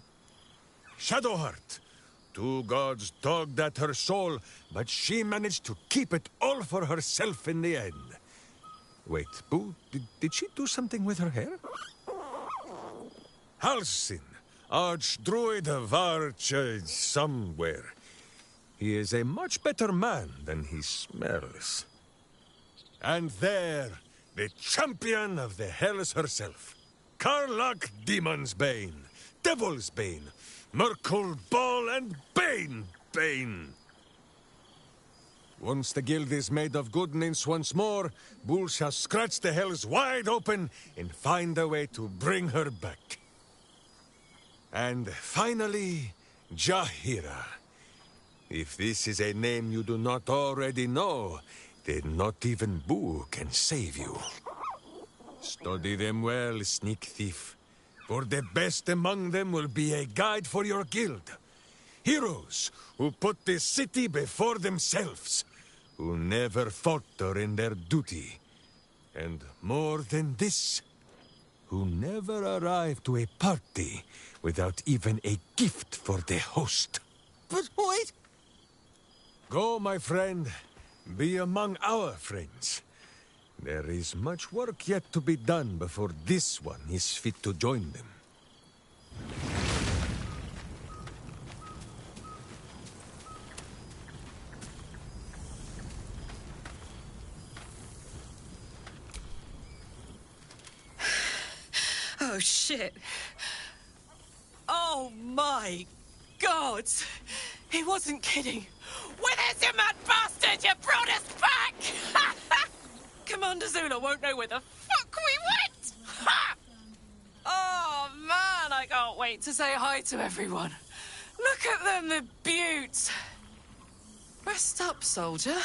Shadowheart, 2 gods dogged at her soul, but she managed to keep it all for herself in the end. Wait, Boo, did she do something with her hair? Halsin, Archdruid of Arch... somewhere. He is a much better man than he smells. And there, the champion of the Hells herself. Karlach Demon's Bane, Devil's Bane, Merkul Ball and Bane. Once the guild is made of goodness once more, Bull shall scratch the Hells wide open and find a way to bring her back. And finally, Jahira. If this is a name you do not already know, then not even Boo can save you. Study them well, sneak thief, for the best among them will be a guide for your guild. Heroes who put the city before themselves, who never falter in their duty. And more than this, who never arrive to a party without even a gift for the host. But wait! Go, my friend. Be among our friends. There is much work yet to be done before this one is fit to join them. Oh, shit. Oh, my God. He wasn't kidding. Where's your mad bastard? You brought us back! Commander Zula won't know where the fuck we went! Ha! Oh, man, I can't wait to say hi to everyone. Look at them, the beauts. Rest up, soldier.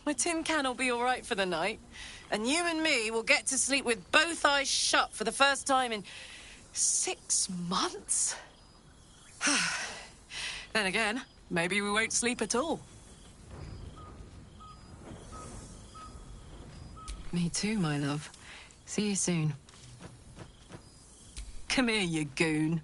My tin can will be all right for the night. And you and me will get to sleep with both eyes shut for the first time in 6 months. Then again, maybe we won't sleep at all. Me too, my love. See you soon. Come here, you goon.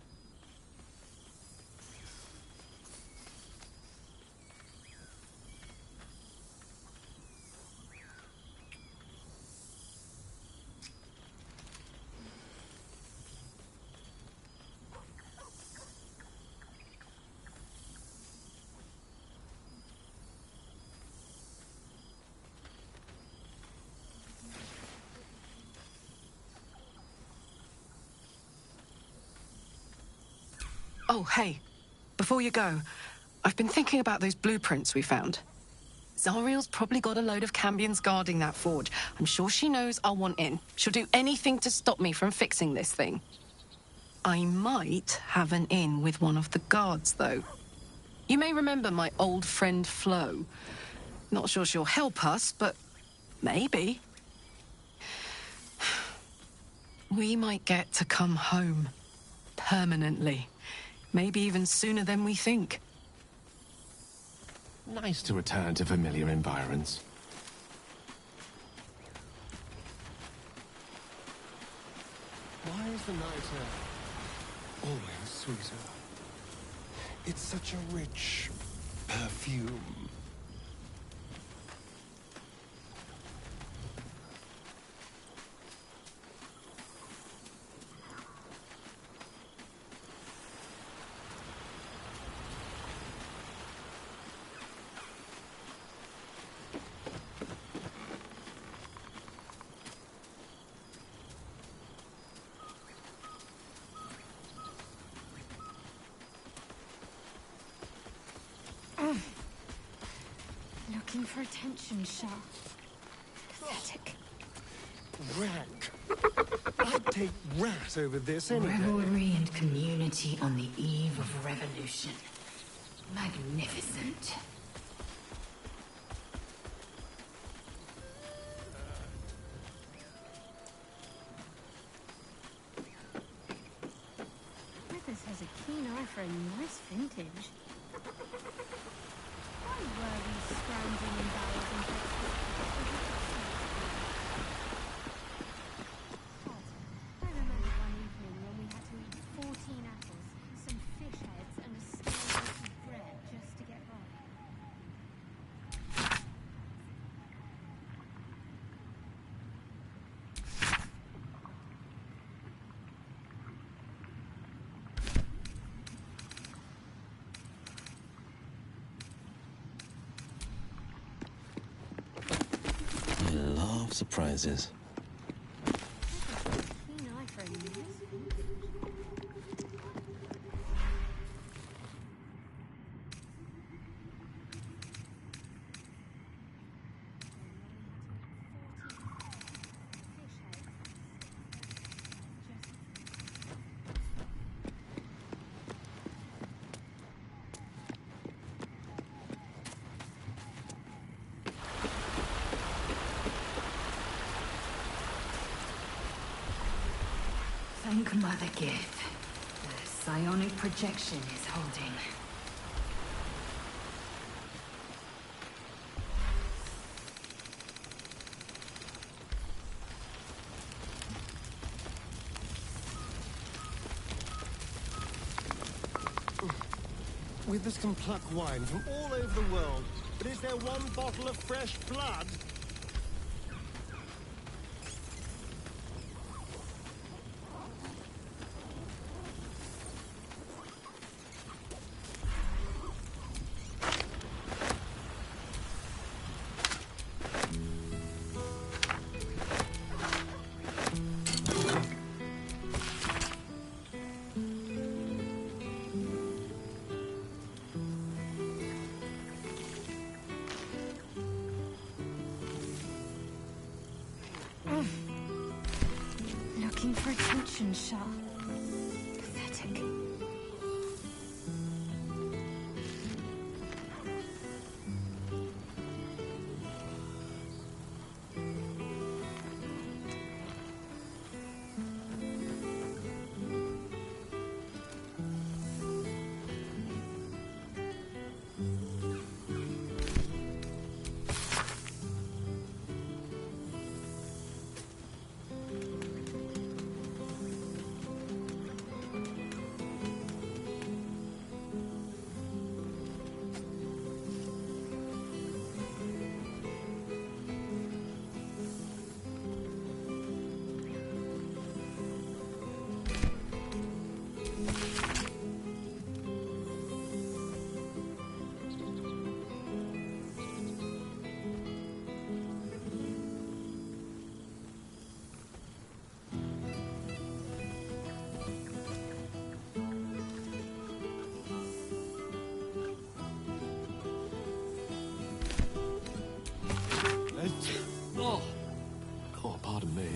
Oh, hey. Before you go, I've been thinking about those blueprints we found. Zariel's probably got a load of Cambions guarding that forge. I'm sure she knows I'll want in. She'll do anything to stop me from fixing this thing. I might have an in with one of the guards, though. You may remember my old friend Flo. Not sure she'll help us, but maybe. We might get to come home. Permanently. Maybe even sooner than we think. Nice to return to familiar environs. Why is the night air always sweeter? It's such a rich perfume. Looking for attention, Shah. Pathetic. Rank. I'd take rat over this any day. Revelry and community on the eve of revolution. Magnificent. Withers has a keen eye for a nice vintage. Why were we scrounging in barrels and I remember one evening when we had to eat 14 apples, some fish heads, and a stale piece of bread just to get by. I love surprises. Keen eye for a nice vintage. Thank Mother Gith. The psionic projection is holding. Withers can pluck wine from all over the world, but is there one bottle of fresh blood? Looking for attention, Shah. Pathetic. Pardon me.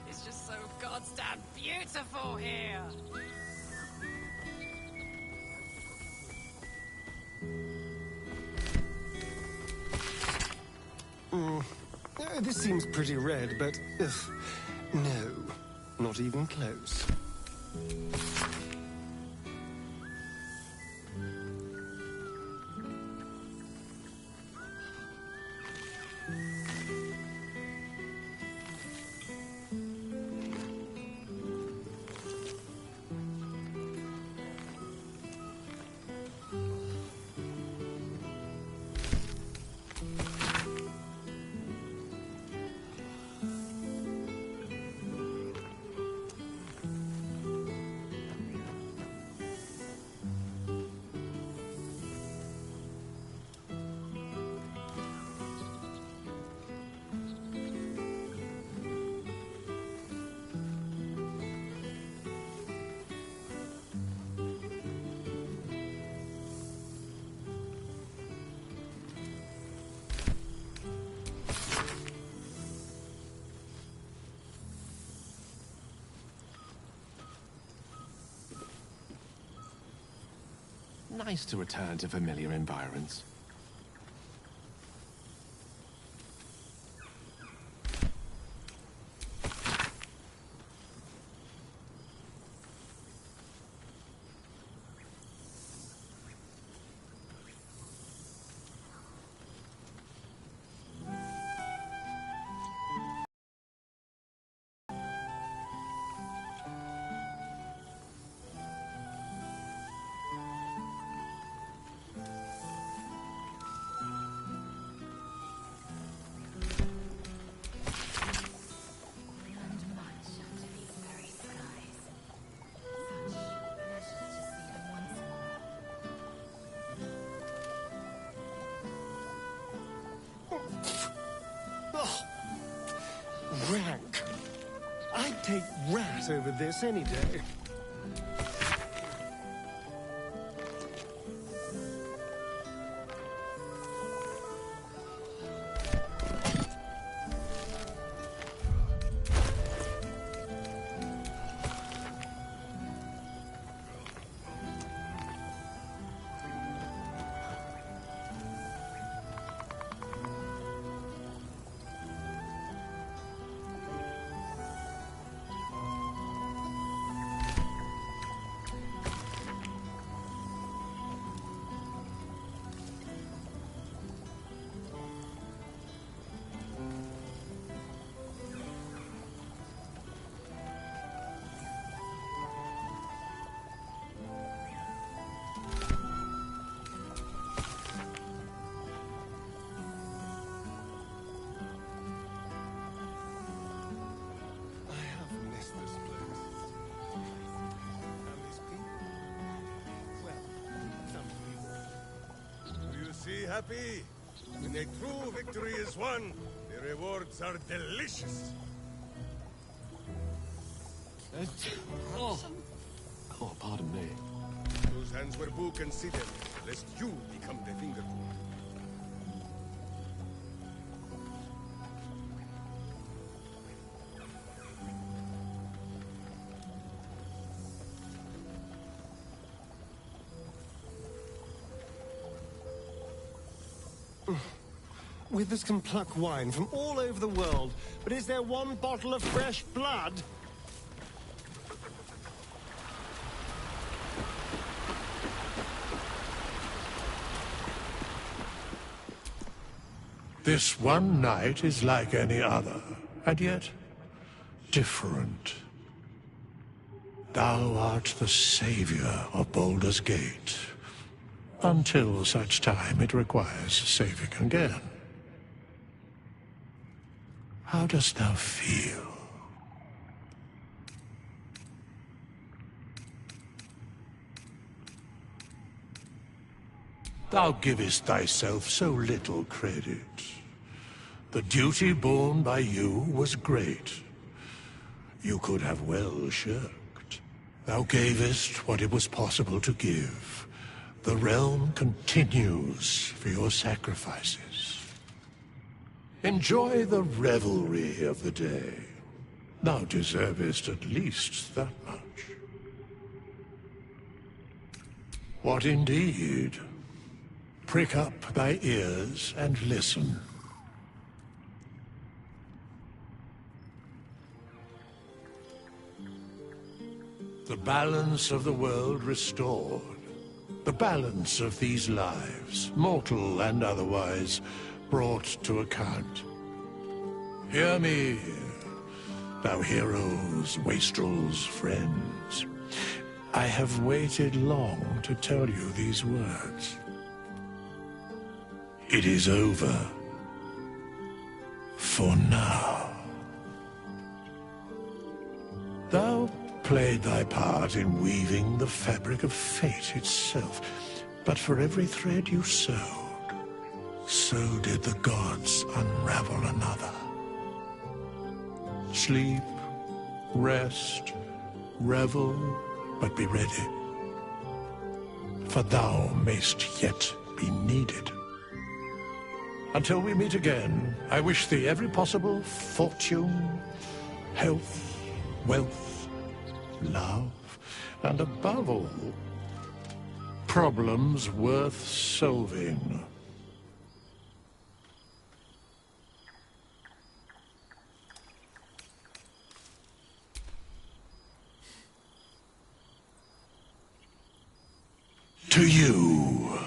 It's just so goddamn beautiful here. This seems pretty red, but... no, not even close. Nice to return to familiar environs. Rank. I'd take rat over this any day. happy. When a true victory is won, the rewards are delicious. Oh, pardon me. Those hands where Boo can see them, lest you become the finger pool. Withers can pluck wine from all over the world, but is there one bottle of fresh blood? This one night is like any other, and yet different. Thou art the savior of Baldur's Gate, until such time it requires saving again. How dost thou feel? Thou givest thyself so little credit. The duty borne by you was great. You could have well shirked. Thou gavest what it was possible to give. The realm continues for your sacrifices. Enjoy the revelry of the day. Thou deservest at least that much. What indeed? Prick up thy ears and listen. The balance of the world restored. The balance of these lives, mortal and otherwise, brought to account. Hear me, thou heroes, wastrels, friends. I have waited long to tell you these words. It is over. For now. Thou played thy part in weaving the fabric of fate itself, but for every thread you sewed, so did the gods unravel another. Sleep, rest, revel, but be ready, for thou mayst yet be needed. Until we meet again, I wish thee every possible fortune, health, wealth, love, and above all, problems worth solving. To you.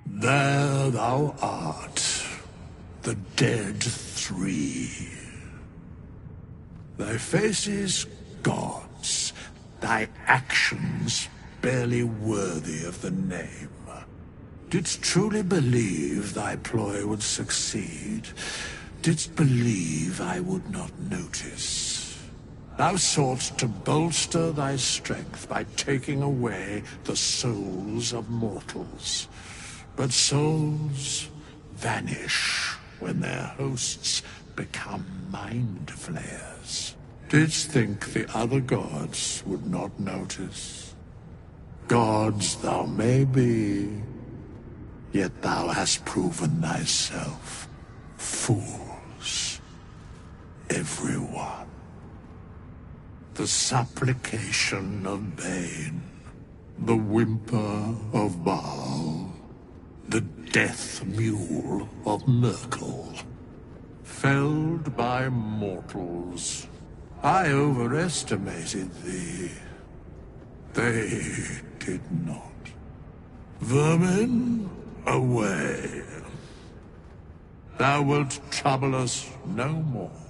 There thou art, the dead three. Thy faces gods, thy actions barely worthy of the name. Didst truly believe thy ploy would succeed? Didst believe I would not notice? Thou sought to bolster thy strength by taking away the souls of mortals. But souls vanish when their hosts become mind flayers. Didst think the other gods would not notice? Gods thou may be, yet thou hast proven thyself fools. Everyone. The supplication of Bane, the whimper of Baal, the death mule of Merkel. Felled by mortals. I overestimated thee. They did not. Vermin, away. thou wilt trouble us no more.